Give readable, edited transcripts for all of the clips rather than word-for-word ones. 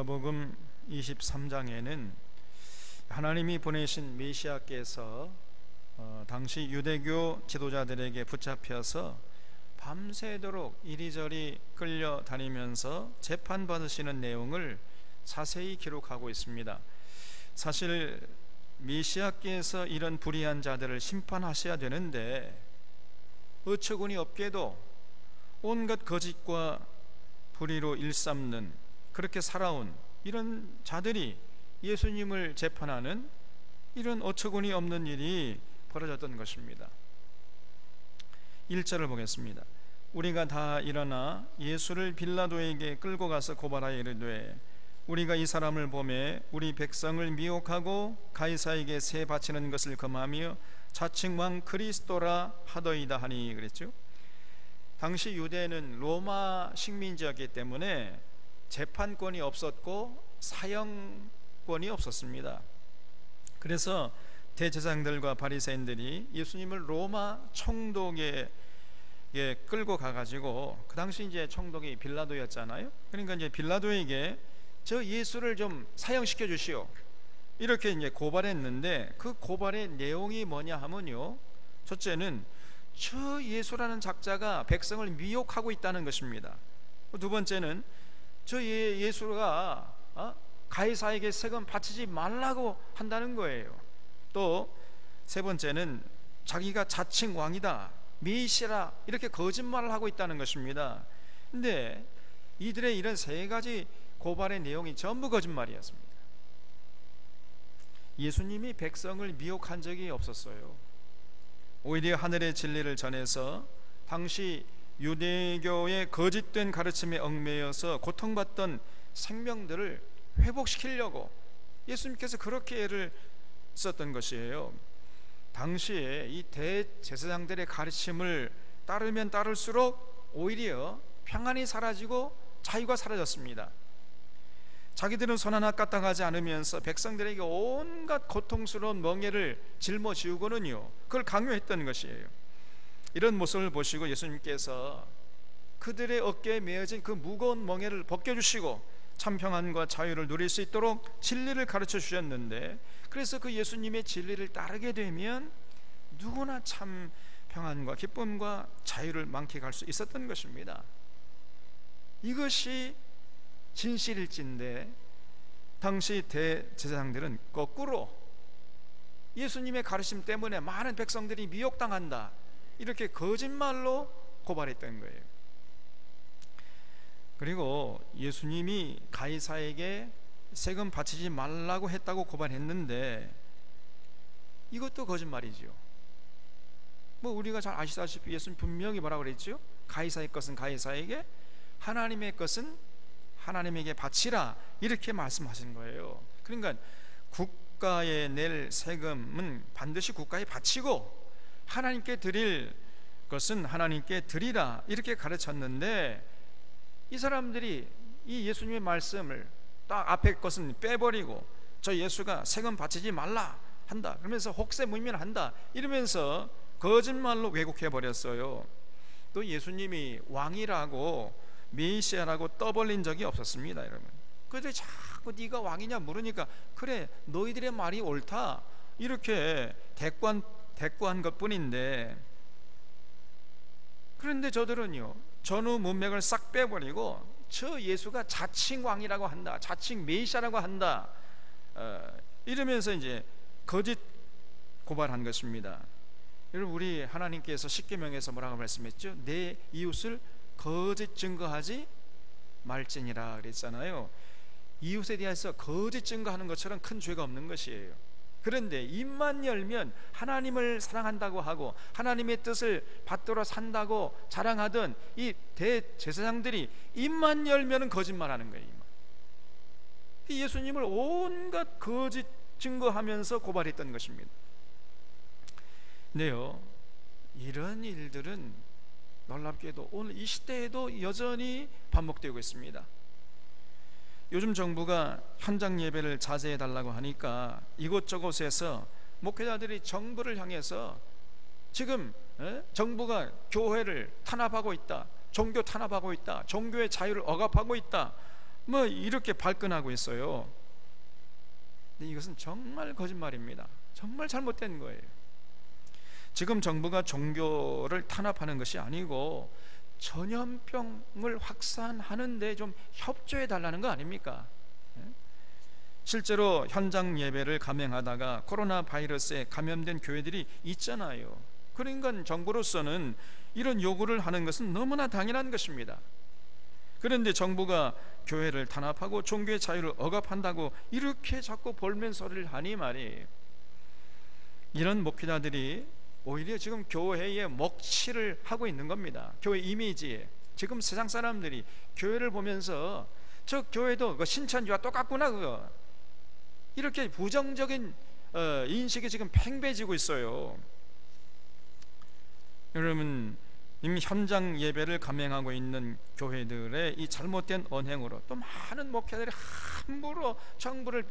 누가복음 23장에는 하나님이 보내신 메시아께서 당시 유대교 지도자들에게 붙잡혀서 밤새도록 이리저리 끌려다니면서 재판받으시는 내용을 자세히 기록하고 있습니다. 사실 메시아께서 이런 불의한 자들을 심판하셔야 되는데 어처구니 없게도 온갖 거짓과 불의로 일삼는, 그렇게 살아온 이런 자들이 예수님을 재판하는 이런 어처구니 없는 일이 벌어졌던 것입니다. 1절을 보겠습니다. 우리가 다 일어나 예수를 빌라도에게 끌고 가서 고발하여 이르되 우리가 이 사람을 보매 우리 백성을 미혹하고 가이사에게 세 바치는 것을 금하며 자칭 왕 그리스도라 하더이다 하니 그랬죠. 당시 유대는 로마 식민지였기 때문에 재판권이 없었고 사형권이 없었습니다. 그래서 대제사장들과 바리새인들이 예수님을 로마 총독에 끌고 가가지고, 그 당시 이제 총독이 빌라도였잖아요. 그러니까 이제 빌라도에게 저 예수를 좀 사형시켜 주시오, 이렇게 이제 고발했는데, 그 고발의 내용이 뭐냐 하면요, 첫째는 저 예수라는 작자가 백성을 미혹하고 있다는 것입니다. 두 번째는 저 예수가 가이사에게 세금 바치지 말라고 한다는 거예요. 또 세 번째는 자기가 자칭 왕이다, 메시아라, 이렇게 거짓말을 하고 있다는 것입니다. 근데 이들의 이런 세 가지 고발의 내용이 전부 거짓말이었습니다. 예수님이 백성을 미혹한 적이 없었어요. 오히려 하늘의 진리를 전해서 당시 유대교의 거짓된 가르침에 얽매여서 고통받던 생명들을 회복시키려고 예수님께서 그렇게 애를 썼던 것이에요. 당시에 이 대제사장들의 가르침을 따르면 따를수록 오히려 평안이 사라지고 자유가 사라졌습니다. 자기들은 손 하나 까딱하지 않으면서 백성들에게 온갖 고통스러운 멍에를 짊어지우고는요, 그걸 강요했던 것이에요. 이런 모습을 보시고 예수님께서 그들의 어깨에 메어진 그 무거운 멍에를 벗겨주시고 참 평안과 자유를 누릴 수 있도록 진리를 가르쳐 주셨는데, 그래서 그 예수님의 진리를 따르게 되면 누구나 참 평안과 기쁨과 자유를 만끽할 수 있었던 것입니다. 이것이 진실일진데 당시 대제사장들은 거꾸로 예수님의 가르침 때문에 많은 백성들이 미혹당한다, 이렇게 거짓말로 고발했던 거예요. 그리고 예수님이 가이사에게 세금 바치지 말라고 했다고 고발했는데 이것도 거짓말이지요. 뭐 우리가 잘 아시다시피 예수님 분명히 뭐라고 그랬죠? 가이사의 것은 가이사에게, 하나님의 것은 하나님에게 바치라, 이렇게 말씀하신 거예요. 그러니까 국가에 낼 세금은 반드시 국가에 바치고 하나님께 드릴 것은 하나님께 드리라, 이렇게 가르쳤는데 이 사람들이 이 예수님의 말씀을 딱 앞에 것은 빼버리고 저 예수가 세금 바치지 말라 한다, 그러면서 혹세무민한다, 이러면서 거짓말로 왜곡해 버렸어요. 또 예수님이 왕이라고 메시아라고 떠벌린 적이 없었습니다, 여러분. 그들이 자꾸 네가 왕이냐 물으니까 그래 너희들의 말이 옳다, 이렇게 대꾸한 것뿐인데, 그런데 저들은요 전후 문맥을 싹 빼버리고 저 예수가 자칭 왕이라고 한다, 자칭 메시아라고 한다, 이러면서 이제 거짓 고발한 것입니다. 여러분, 우리 하나님께서 십계명에서 뭐라고 말씀했죠? 내 이웃을 거짓 증거하지 말지니라 그랬잖아요. 이웃에 대해서 거짓 증거하는 것처럼 큰 죄가 없는 것이에요. 그런데 입만 열면 하나님을 사랑한다고 하고 하나님의 뜻을 받들어 산다고 자랑하던 이 대제사장들이 입만 열면 거짓말하는 거예요. 예수님을 온갖 거짓 증거하면서 고발했던 것입니다. 네요, 이런 일들은 놀랍게도 오늘 이 시대에도 여전히 반복되고 있습니다. 요즘 정부가 현장 예배를 자제해 달라고 하니까 이곳저곳에서 목회자들이 정부를 향해서 지금 정부가 교회를 탄압하고 있다, 종교 탄압하고 있다, 종교의 자유를 억압하고 있다, 뭐 이렇게 발끈하고 있어요. 근데 이것은 정말 거짓말입니다. 정말 잘못된 거예요. 지금 정부가 종교를 탄압하는 것이 아니고 전염병을 확산하는 데 좀 협조해 달라는 거 아닙니까? 실제로 현장 예배를 감행하다가 코로나 바이러스에 감염된 교회들이 있잖아요. 그러니까 정부로서는 이런 요구를 하는 것은 너무나 당연한 것입니다. 그런데 정부가 교회를 탄압하고 종교의 자유를 억압한다고 이렇게 자꾸 볼멘 소리를 하니 말이에요. 이런 목회자들이 오히려 지금 교회에 먹칠을 하고 있는 겁니다. 교회 이미지에. 지금 세상 사람들이 교회를 보면서 저 교회도 그 신천지와 똑같구나 그거, 이렇게 부정적인 인식이 지금 팽배해지고 있어요. 여러분, 이미 현장 예배를 감행하고 있는 교회들의 이 잘못된 언행으로 또 많은 목회자들이 함부로 정부를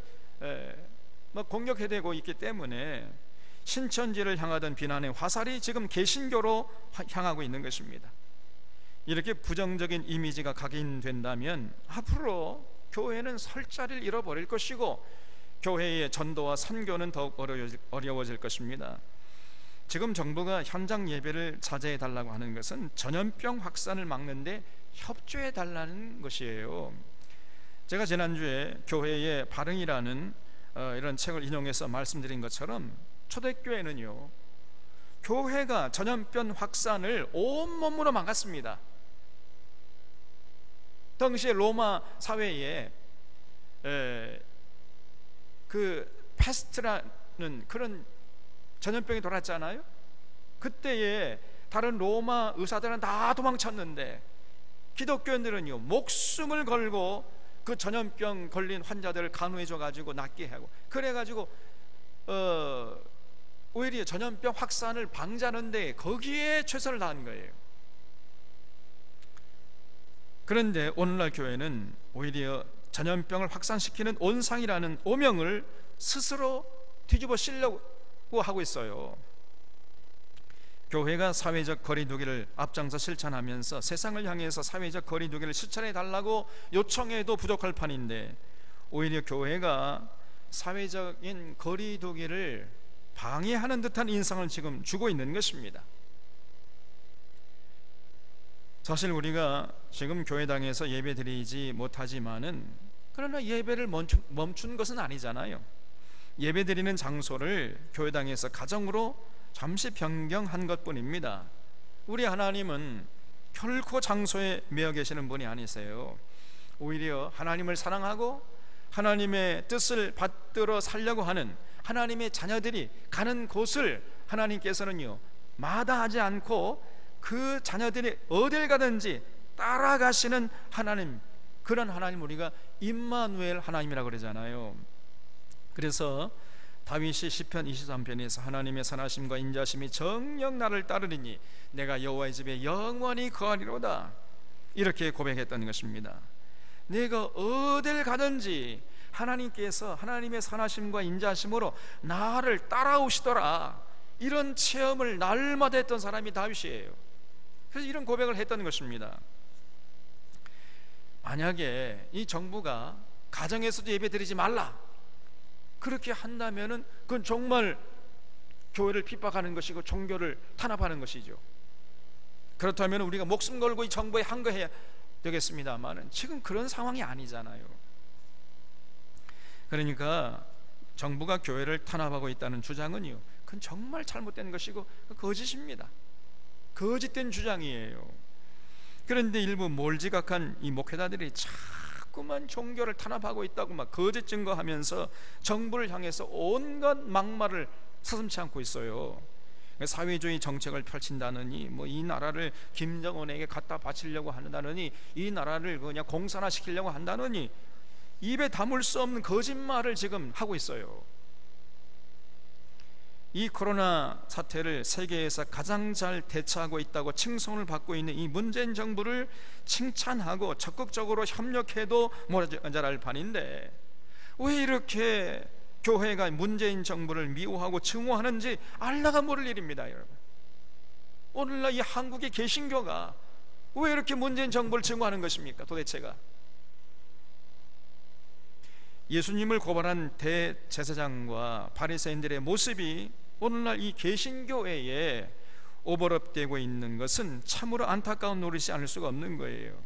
공격해대고 있기 때문에 신천지를 향하던 비난의 화살이 지금 개신교로 향하고 있는 것입니다. 이렇게 부정적인 이미지가 각인된다면 앞으로 교회는 설 자리를 잃어버릴 것이고 교회의 전도와 선교는 더욱 어려워질 것입니다. 지금 정부가 현장 예배를 자제해 달라고 하는 것은 전염병 확산을 막는데 협조해 달라는 것이에요. 제가 지난주에 교회의 발응이라는 이런 책을 인용해서 말씀드린 것처럼 초대교회는요, 교회가 전염병 확산을 온몸으로 막았습니다. 당시에 로마 사회에 그 패스트라는 그런 전염병이 돌았잖아요. 그때에 다른 로마 의사들은 다 도망쳤는데 기독교인들은요 목숨을 걸고 그 전염병 걸린 환자들을 간호해줘 가지고 낫게 하고, 그래 가지고 오히려 전염병 확산을 방지하는데 거기에 최선을 다한 거예요. 그런데 오늘날 교회는 오히려 전염병을 확산시키는 온상이라는 오명을 스스로 뒤집어 씌려고 하고 있어요. 교회가 사회적 거리두기를 앞장서 실천하면서 세상을 향해서 사회적 거리두기를 실천해 달라고 요청해도 부족할 판인데 오히려 교회가 사회적인 거리두기를 방해하는 듯한 인상을 지금 주고 있는 것입니다. 사실 우리가 지금 교회당에서 예배드리지 못하지만은 그러나 예배를 멈춘 것은 아니잖아요. 예배드리는 장소를 교회당에서 가정으로 잠시 변경한 것뿐입니다. 우리 하나님은 결코 장소에 매여 계시는 분이 아니세요. 오히려 하나님을 사랑하고 하나님의 뜻을 받들어 살려고 하는 하나님의 자녀들이 가는 곳을 하나님께서는요 마다하지 않고 그 자녀들이 어딜 가든지 따라가시는 하나님, 그런 하나님 우리가 임마누엘 하나님이라고 그러잖아요. 그래서 다윗이 시편 23편에서 하나님의 선하심과 인자심이 정녕 나를 따르리니 내가 여호와의 집에 영원히 거하리로다, 이렇게 고백했던 것입니다. 내가 어딜 가든지 하나님께서 하나님의 선하심과 인자심으로 나를 따라오시더라, 이런 체험을 날마다 했던 사람이 다윗이에요. 그래서 이런 고백을 했던 것입니다. 만약에 이 정부가 가정에서도 예배 드리지 말라 그렇게 한다면은 그건 정말 교회를 핍박하는 것이고 종교를 탄압하는 것이죠. 그렇다면 우리가 목숨 걸고 이 정부에 항거해야 되겠습니다만은 지금 그런 상황이 아니잖아요. 그러니까 정부가 교회를 탄압하고 있다는 주장은요, 그건 정말 잘못된 것이고 거짓입니다. 거짓된 주장이에요. 그런데 일부 몰지각한 이 목회자들이 자꾸만 종교를 탄압하고 있다고 막 거짓 증거하면서 정부를 향해서 온갖 막말을 서슴지 않고 있어요. 사회주의 정책을 펼친다느니 뭐 이 나라를 김정은에게 갖다 바치려고 한다느니 이 나라를 그냥 공산화시키려고 한다느니 입에 담을 수 없는 거짓말을 지금 하고 있어요. 이 코로나 사태를 세계에서 가장 잘 대처하고 있다고 칭송을 받고 있는 이 문재인 정부를 칭찬하고 적극적으로 협력해도 모자랄 판인데 왜 이렇게 교회가 문재인 정부를 미워하고 증오하는지 알라가 모를 일입니다. 여러분, 오늘날 이 한국의 개신교가 왜 이렇게 문재인 정부를 증오하는 것입니까? 도대체가 예수님을 고발한 대제사장과 바리새인들의 모습이 오늘날 이 개신교회에 오버랩되고 있는 것은 참으로 안타까운 노릇이 않을 수가 없는 거예요.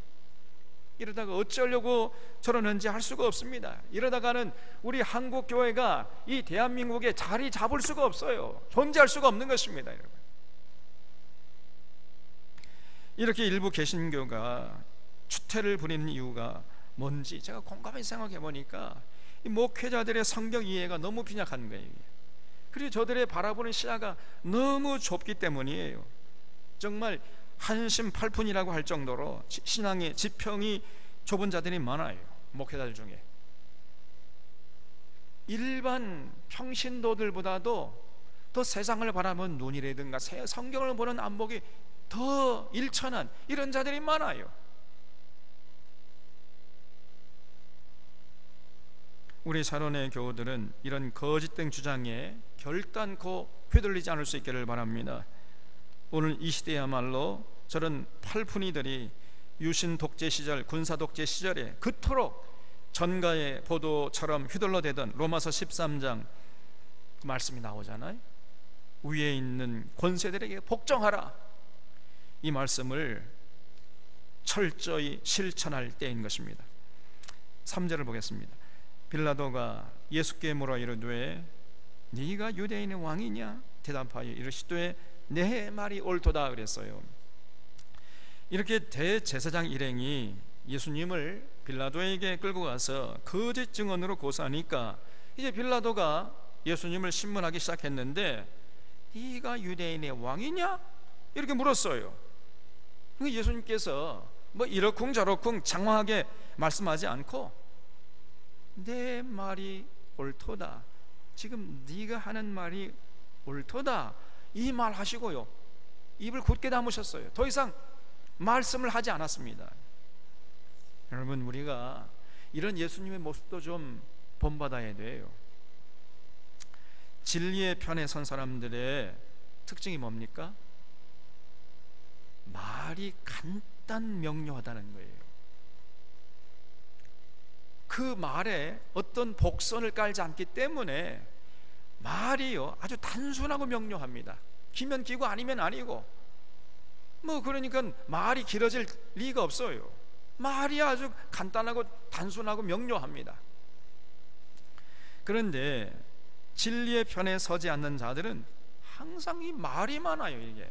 이러다가 어쩌려고 저러는지 할 수가 없습니다. 이러다가는 우리 한국 교회가 이 대한민국에 자리 잡을 수가 없어요. 존재할 수가 없는 것입니다, 여러분. 이렇게 일부 개신교가 추태를 부리는 이유가 뭔지 제가 곰곰이 생각해 보니까 이 목회자들의 성경 이해가 너무 빈약한 거예요. 그리고 저들의 바라보는 시야가 너무 좁기 때문이에요. 정말 한심팔푼이라고 할 정도로 신앙의 지평이 좁은 자들이 많아요. 목회자들 중에 일반 평신도들보다도 더 세상을 바라보는 눈이라든가 성경을 보는 안목이 더 일천한 이런 자들이 많아요. 우리 샤론의 교우들은 이런 거짓된 주장에 결단코 휘둘리지 않을 수 있기를 바랍니다. 오늘 이 시대야말로 저런 팔푼이들이 유신 독재 시절, 군사 독재 시절에 그토록 전가의 보도처럼 휘둘러대던 로마서 13장 그 말씀이 나오잖아요. 위에 있는 권세들에게 복종하라. 이 말씀을 철저히 실천할 때인 것입니다. 3절을 보겠습니다. 빌라도가 예수께 물어 이르되 네가 유대인의 왕이냐? 대답하여 이르시되 내 말이 옳도다 그랬어요. 이렇게 대제사장 일행이 예수님을 빌라도에게 끌고 가서 거짓 증언으로 고소하니까 이제 빌라도가 예수님을 신문하기 시작했는데 네가 유대인의 왕이냐? 이렇게 물었어요. 예수님께서 뭐 이러쿵 저러쿵 장황하게 말씀하지 않고 내 말이 옳도다, 지금 네가 하는 말이 옳도다, 이 말 하시고요 입을 굳게 다무셨어요. 더 이상 말씀을 하지 않았습니다. 여러분, 우리가 이런 예수님의 모습도 좀 본받아야 돼요. 진리의 편에 선 사람들의 특징이 뭡니까? 말이 간단 명료하다는 거예요. 그 말에 어떤 복선을 깔지 않기 때문에 말이요 아주 단순하고 명료합니다. 기면 기고 아니면 아니고 뭐 그러니까 말이 길어질 리가 없어요. 말이 아주 간단하고 단순하고 명료합니다. 그런데 진리의 편에 서지 않는 자들은 항상 이 말이 많아요. 이게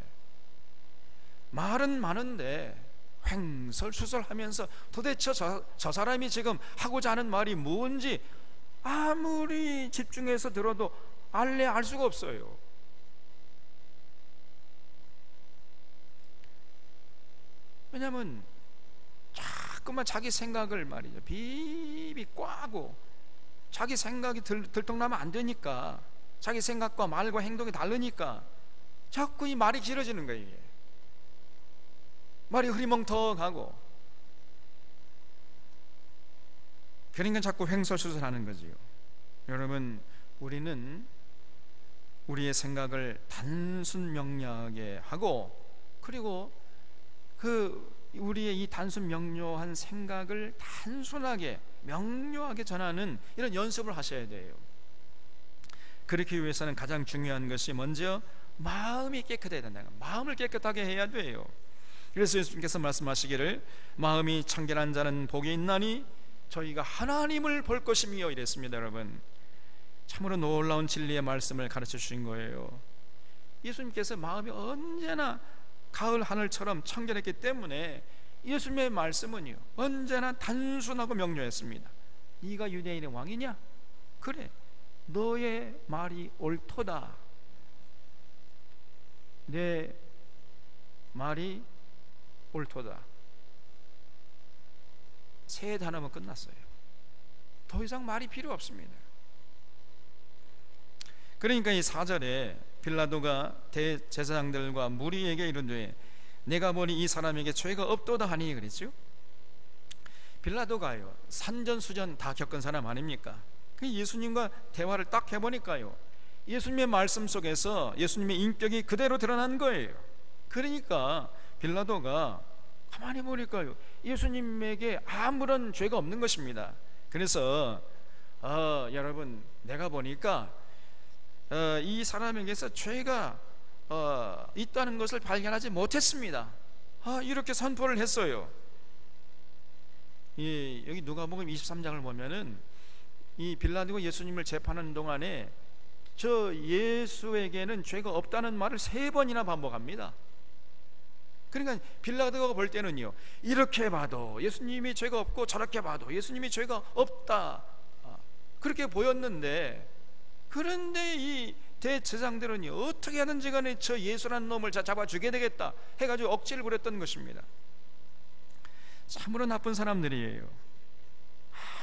말은 많은데 횡설수설하면서 도대체 저 사람이 지금 하고자 하는 말이 뭔지 아무리 집중해서 들어도 알 수가 없어요. 왜냐하면 자꾸만 자기 생각을 말이죠 비비 꽈고 자기 생각이 들통나면 안 되니까 자기 생각과 말과 행동이 다르니까 자꾸 이 말이 길어지는 거예요. 이게 말이 흐리멍텅하고 그러니까 자꾸 횡설수설하는 거지요. 여러분, 우리는 우리의 생각을 단순 명료하게 하고 그리고 우리의 이 단순 명료한 생각을 단순하게 명료하게 전하는 이런 연습을 하셔야 돼요. 그렇기 위해서는 가장 중요한 것이 먼저 마음이 깨끗해야 된다. 마음을 깨끗하게 해야 돼요. 그래서 예수님께서 말씀하시기를 마음이 청결한 자는 복이 있나니 저희가 하나님을 볼 것이며 이랬습니다. 여러분, 참으로 놀라운 진리의 말씀을 가르쳐 주신 거예요. 예수님께서 마음이 언제나 가을 하늘처럼 청결했기 때문에 예수님의 말씀은요 언제나 단순하고 명료했습니다. 네가 유대인의 왕이냐? 그래, 너의 말이 옳도다. 내 말이 옳도다. 세 단어면 끝났어요. 더 이상 말이 필요 없습니다. 그러니까 이 4절에 빌라도가 대제사장들과 무리에게 이르되 내가 보니 이 사람에게 죄가 없도다 하니 그랬죠. 빌라도가요 산전수전 다 겪은 사람 아닙니까? 예수님과 대화를 딱 해보니까요 예수님의 말씀 속에서 예수님의 인격이 그대로 드러난 거예요. 그러니까 빌라도가 가만히 보니까요 예수님에게 아무런 죄가 없는 것입니다. 그래서 여러분 내가 보니까 이 사람에게서 죄가 있다는 것을 발견하지 못했습니다. 이렇게 선포를 했어요. 여기 누가복음 23장을 보면은 이 빌라도가 예수님을 재판하는 동안에 저 예수에게는 죄가 없다는 말을 3번이나 반복합니다. 그러니까 빌라도가 볼 때는요, 이렇게 봐도 예수님이 죄가 없고 저렇게 봐도 예수님이 죄가 없다, 그렇게 보였는데, 그런데 이 대제사장들은요, 어떻게 하든지 간에 저 예수라는 놈을 잡아 죽여야 되겠다 해가지고 억지를 부렸던 것입니다. 참으로 나쁜 사람들이에요.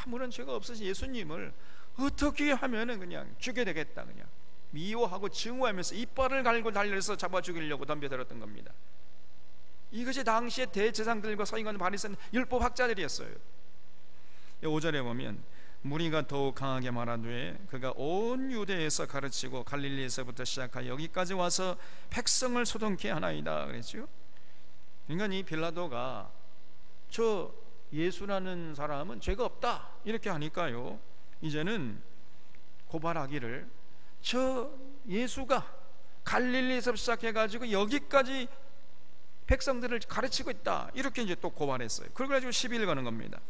아무런 죄가 없으신 예수님을 어떻게 하면은 그냥 죽여야 되겠다, 그냥 미워하고 증오하면서 이빨을 갈고 달려서 잡아 죽이려고 덤벼들었던 겁니다. 이것이 당시의 대제사장들과 서기관 바리새인 율법 학자들이었어요. 5절에 보면 무리가 더욱 강하게 말하되 그가 온 유대에서 가르치고 갈릴리에서부터 시작하여 여기까지 와서 백성을 소동케 하나이다 그랬죠. 그러니까 이 빌라도가 저 예수라는 사람은 죄가 없다 이렇게 하니까요, 이제는 고발하기를 저 예수가 갈릴리에서 시작해가지고 여기까지 백성들을 가르치고 있다 이렇게 이제 또 고발했어요. 그래가지고 시비를 거는 겁니다.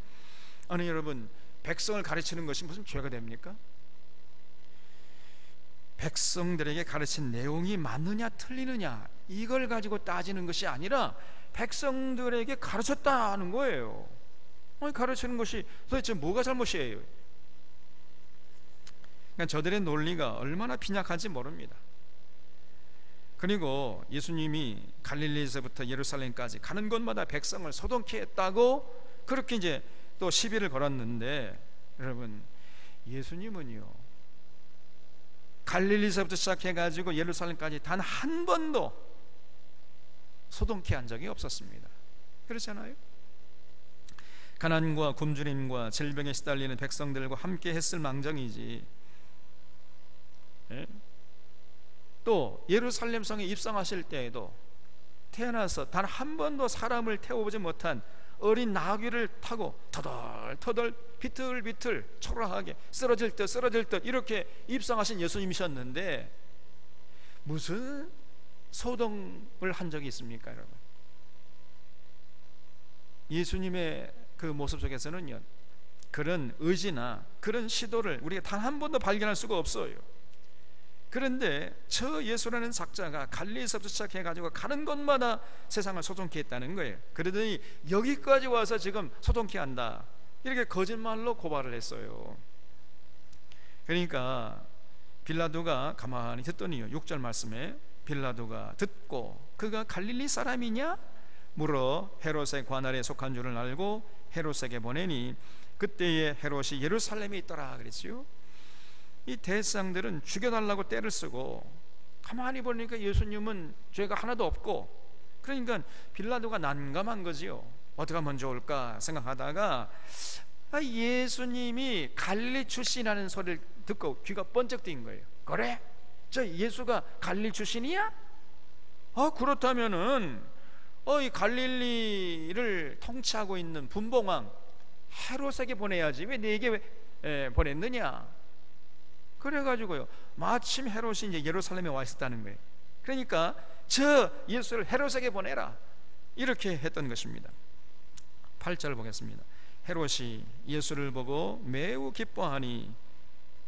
아니 여러분, 백성을 가르치는 것이 무슨 죄가 됩니까? 백성들에게 가르친 내용이 맞느냐 틀리느냐 이걸 가지고 따지는 것이 아니라 백성들에게 가르쳤다는 거예요. 가르치는 것이 도대체 뭐가 잘못이에요? 그러니까 저들의 논리가 얼마나 빈약한지 모릅니다. 그리고 예수님이 갈릴리에서부터 예루살렘까지 가는 곳마다 백성을 소동케 했다고 그렇게 이제 또 시비를 걸었는데, 여러분 예수님은요 갈릴리에서부터 시작해가지고 예루살렘까지 단 한 번도 소동케 한 적이 없었습니다. 그렇잖아요. 가난과 굶주림과 질병에 시달리는 백성들과 함께 했을 망정이지, 또 예루살렘 성에 입성하실 때에도 태어나서 단 한 번도 사람을 태워보지 못한 어린 나귀를 타고 터덜터덜 비틀비틀 초라하게 쓰러질 듯 이렇게 입성하신 예수님이셨는데 무슨 소동을 한 적이 있습니까, 여러분? 예수님의 그 모습 속에서는요, 그런 의지나 그런 시도를 우리가 단 한 번도 발견할 수가 없어요. 그런데 저 예수라는 작자가 갈릴리에서부터 시작해가지고 가는 곳마다 세상을 소동케 했다는 거예요. 그러더니 여기까지 와서 지금 소동케 한다 이렇게 거짓말로 고발을 했어요. 그러니까 빌라도가 가만히 듣더니요, 6절 말씀에 빌라도가 듣고 그가 갈릴리 사람이냐 물어 헤롯의 관할에 속한 줄을 알고 헤롯에게 보내니 그때에 헤롯이 예루살렘에 있더라 그랬지요. 이 대제사장들은 죽여달라고 떼를 쓰고 가만히 보니까 예수님은 죄가 하나도 없고, 그러니까 빌라도가 난감한 거지요. 어떻게 하면 좋을까 생각하다가 예수님이 갈릴리 출신이라는 소리를 듣고 귀가 번쩍 뜨인 거예요. 그래? 저 예수가 갈릴리 출신이야? 그렇다면은 이 갈릴리를 통치하고 있는 분봉왕 헤롯에게 보내야지 왜 내게 보냈느냐? 그래가지고요, 마침 헤롯이 이제 예루살렘에 와 있었다는 거예요. 그러니까 저 예수를 헤롯에게 보내라 이렇게 했던 것입니다. 8절 보겠습니다. 헤롯이 예수를 보고 매우 기뻐하니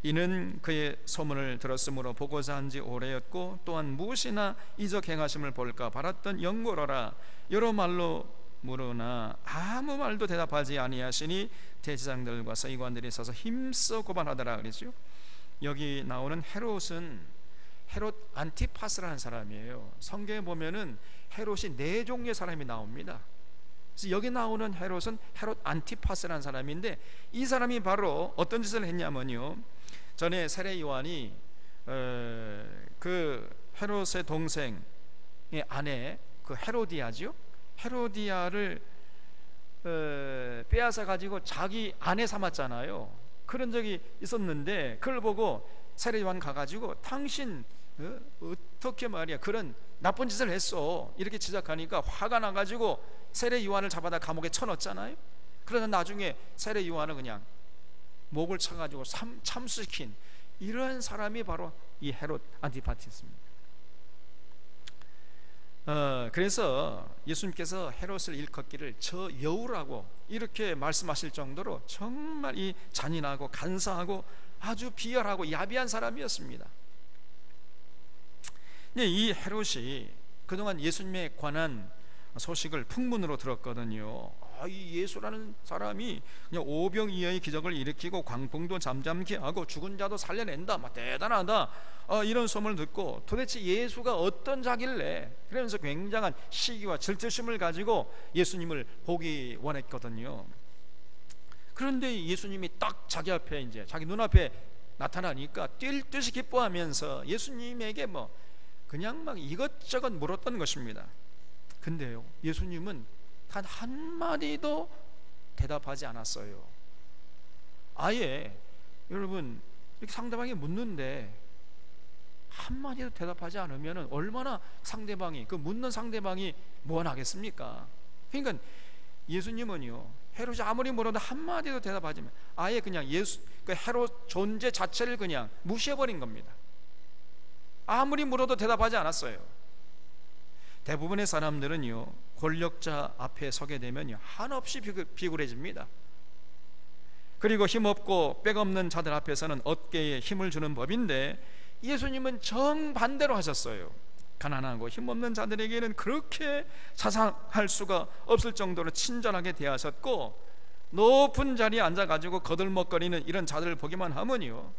이는 그의 소문을 들었으므로 보고자 한지 오래였고 또한 무엇이나 이적 행하심을 볼까 바랐던 영고로라. 여러 말로 물으나 아무 말도 대답하지 아니하시니 대제사장들과 서기관들이 서서 힘써 고발하더라 그랬죠. 여기 나오는 헤롯은 헤롯 안티파스라는 사람이에요. 성경에 보면은 헤롯이 4종류의 사람이 나옵니다. 그래서 여기 나오는 헤롯은 헤롯 안티파스라는 사람인데, 이 사람이 바로 어떤 짓을 했냐면요, 전에 세례 요한이 그 헤롯의 동생의 아내 그 헤로디아죠. 헤로디아를 빼앗아 가지고 자기 아내 삼았잖아요. 그런 적이 있었는데 그걸 보고 세례 요한 가가지고 당신 어떻게 말이야 그런 나쁜 짓을 했어 이렇게 지적하니까 화가 나가지고 세례 요한을 잡아다 감옥에 쳐넣었잖아요. 그러나 나중에 세례 요한은 그냥 목을 쳐가지고 참수시킨 이러한 사람이 바로 이 헤롯 안티파티였습니다. 그래서 예수님께서 헤롯을 일컫기를 저 여우라고 이렇게 말씀하실 정도로 정말 이 잔인하고 간사하고 아주 비열하고 야비한 사람이었습니다. 이 헤롯이 그동안 예수님에 관한 소식을 풍문으로 들었거든요. 이 예수라는 사람이 그냥 오병이어의 기적을 일으키고 광풍도 잠잠케 하고 죽은 자도 살려낸다, 막 대단하다, 이런 소문을 듣고 도대체 예수가 어떤 자길래, 그러면서 굉장한 시기와 질투심을 가지고 예수님을 보기 원했거든요. 그런데 예수님이 딱 자기 앞에, 이제 자기 눈앞에 나타나니까 뛸 듯이 기뻐하면서 예수님에게 그냥 막 이것저것 물었던 것입니다. 근데요, 예수님은 단 한마디도 대답하지 않았어요. 아예, 여러분, 이렇게 상대방이 묻는데 한마디도 대답하지 않으면 얼마나 상대방이, 그 묻는 상대방이 무안하겠습니까? 그러니까 예수님은요, 헤롯이 아무리 물어도 한마디도 대답하지 않으면 아예 그냥 그 헤롯 존재 자체를 그냥 무시해버린 겁니다. 아무리 물어도 대답하지 않았어요. 대부분의 사람들은요, 권력자 앞에 서게 되면요, 한없이 비굴해집니다. 그리고 힘없고 빽없는 자들 앞에서는 어깨에 힘을 주는 법인데, 예수님은 정반대로 하셨어요. 가난하고 힘없는 자들에게는 그렇게 사상할 수가 없을 정도로 친절하게 대하셨고, 높은 자리에 앉아가지고 거들먹거리는 이런 자들을 보기만 하면요,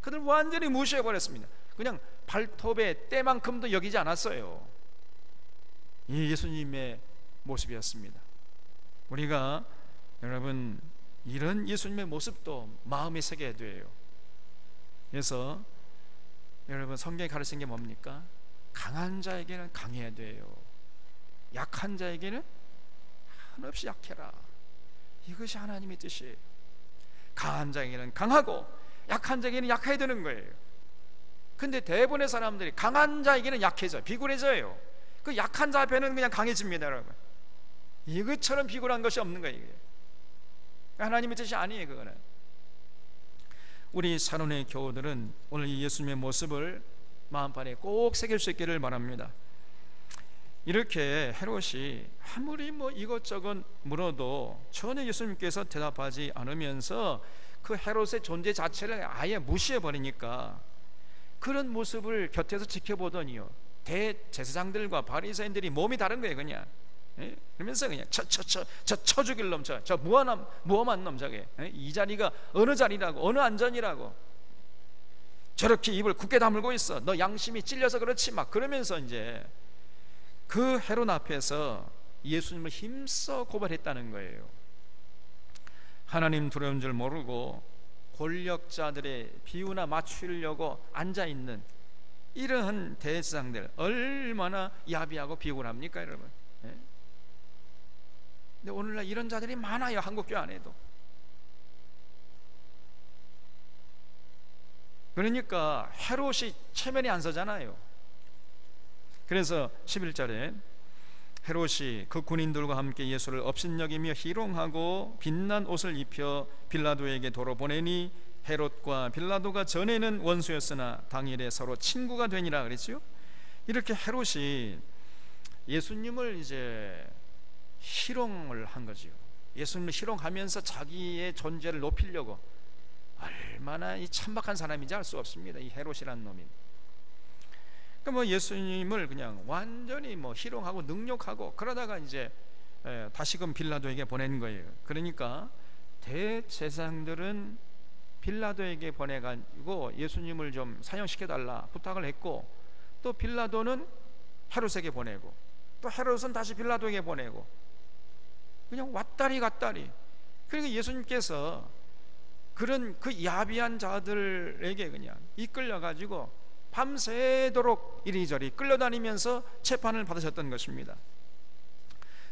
그들 완전히 무시해버렸습니다. 그냥 발톱의 때만큼도 여기지 않았어요. 이 예수님의 모습이었습니다. 우리가 여러분 이런 예수님의 모습도 마음에 새겨야 돼요. 그래서 여러분 성경이 가르치는 게 뭡니까? 강한 자에게는 강해야 돼요. 약한 자에게는 한없이 약해라. 이것이 하나님의 뜻이에요. 강한 자에게는 강하고 약한 자에게는 약해야 되는 거예요. 근데 대부분의 사람들이 강한 자에게는 약해져, 비굴해져요. 그 약한 자 앞에는 그냥 강해집니다, 여러분. 이것처럼 비굴한 것이 없는 거예요. 이게 하나님의 뜻이 아니에요. 그거는. 우리 사론의 교우들은 오늘 이 예수님의 모습을 마음판에 꼭 새길 수 있기를 바랍니다. 이렇게 헤롯이 아무리 이것저것 물어도 전혀 예수님께서 대답하지 않으면서 그 헤롯의 존재 자체를 아예 무시해버리니까 그런 모습을 곁에서 지켜보더니요, 대제사장들과 바리새인들이 몸이 다른 거예요. 그냥 그러면서 그냥 쳐 죽일 놈, 저 무엄한 놈, 저게 이 자리가 어느 자리라고, 어느 안전이라고 저렇게 입을 굳게 다물고 있어, 너 양심이 찔려서 그렇지, 막 그러면서 이제 그 헤롯 앞에서 예수님을 힘써 고발했다는 거예요. 하나님 두려운 줄 모르고 권력자들의 비유나 맞추려고 앉아있는 이러한 대제사장들 얼마나 야비하고 비굴합니까, 여러분? 근데 오늘날 이런 자들이 많아요, 한국교회 안에도. 그러니까 헤롯이 체면이 안 서잖아요. 그래서 11절에 헤롯이 그 군인들과 함께 예수를 업신여기며 희롱하고 빛난 옷을 입혀 빌라도에게 도로 보내니 헤롯과 빌라도가 전에는 원수였으나 당일에 서로 친구가 되니라 그랬죠. 이렇게 헤롯이 예수님을 이제 희롱을 한 거지요. 예수님을 희롱하면서 자기의 존재를 높이려고, 얼마나 이 천박한 사람인지 알 수 없습니다, 이 헤롯이라는 놈이. 그러니까 예수님을 그냥 완전히 희롱하고 능욕하고 그러다가 이제 다시금 빌라도에게 보낸 거예요. 그러니까 대제사장들은 빌라도에게 보내가지고 예수님을 좀 사형시켜달라 부탁을 했고, 또 빌라도는 헤롯에게 보내고, 또 헤롯은 다시 빌라도에게 보내고, 그냥 왔다리 갔다리. 그러니까 예수님께서 그런 그 야비한 자들에게 그냥 이끌려가지고 밤새도록 이리저리 끌려다니면서 재판을 받으셨던 것입니다.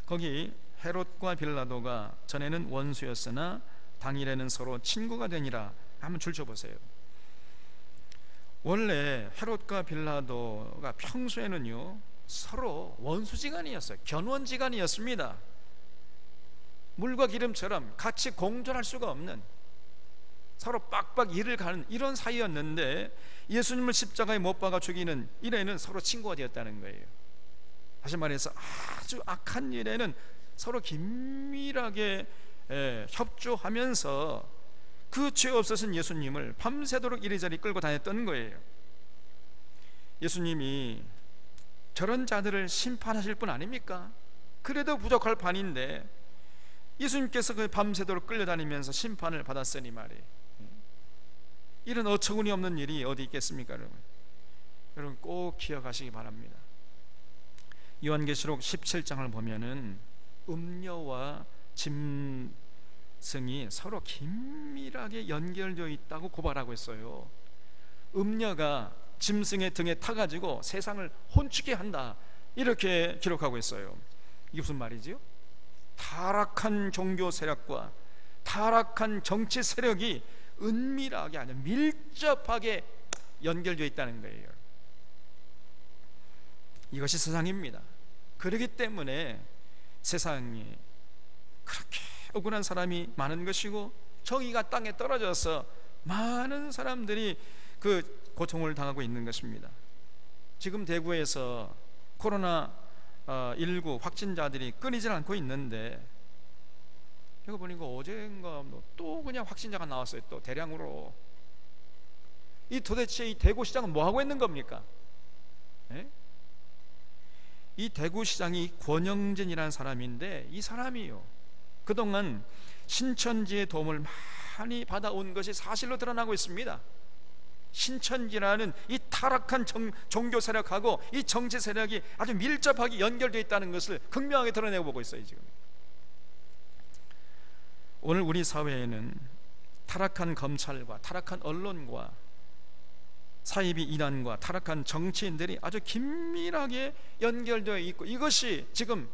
거기 헤롯과 빌라도가 전에는 원수였으나 당일에는 서로 친구가 되니라. 한번 줄쳐보세요. 원래 헤롯과 빌라도가 평소에는요 서로 원수지간이었어요. 견원지간이었습니다. 물과 기름처럼 같이 공존할 수가 없는. 서로 빡빡 일을 가는 이런 사이였는데 예수님을 십자가에 못 박아 죽이는 일에는 서로 친구가 되었다는 거예요. 다시 말해서 아주 악한 일에는 서로 긴밀하게 협조하면서 그 죄 없으신 예수님을 밤새도록 이리저리 끌고 다녔던 거예요. 예수님이 저런 자들을 심판하실 분 아닙니까? 그래도 부족할 판인데 예수님께서 그 밤새도록 끌려다니면서 심판을 받았으니 말이에요. 이런 어처구니 없는 일이 어디 있겠습니까, 여러분? 여러분 꼭 기억하시기 바랍니다. 요한계시록 17장을 보면은 음녀와 짐승이 서로 긴밀하게 연결되어 있다고 고발하고 있어요. 음녀가 짐승의 등에 타가지고 세상을 혼축해 한다, 이렇게 기록하고 있어요. 이게 무슨 말이지요? 타락한 종교 세력과 타락한 정치 세력이 은밀하게 아니라 밀접하게 연결되어 있다는 거예요. 이것이 세상입니다. 그렇기 때문에 세상이 그렇게 억울한 사람이 많은 것이고 정의가 땅에 떨어져서 많은 사람들이 그 고통을 당하고 있는 것입니다. 지금 대구에서 코로나19 확진자들이 끊이질 않고 있는데, 제가 보니까 어제인가 또 그냥 확진자가 나왔어요. 또 대량으로. 이 도대체 이 대구시장은 뭐 하고 있는 겁니까? 이 대구시장이 권영진이라는 사람인데, 이 사람이요, 그동안 신천지의 도움을 많이 받아온 것이 사실로 드러나고 있습니다. 신천지라는 이 타락한 종교 세력하고 이 정치 세력이 아주 밀접하게 연결되어 있다는 것을 극명하게 드러내고 보고 있어요. 지금 오늘 우리 사회에는 타락한 검찰과 타락한 언론과 사이비 이단과 타락한 정치인들이 아주 긴밀하게 연결되어 있고, 이것이 지금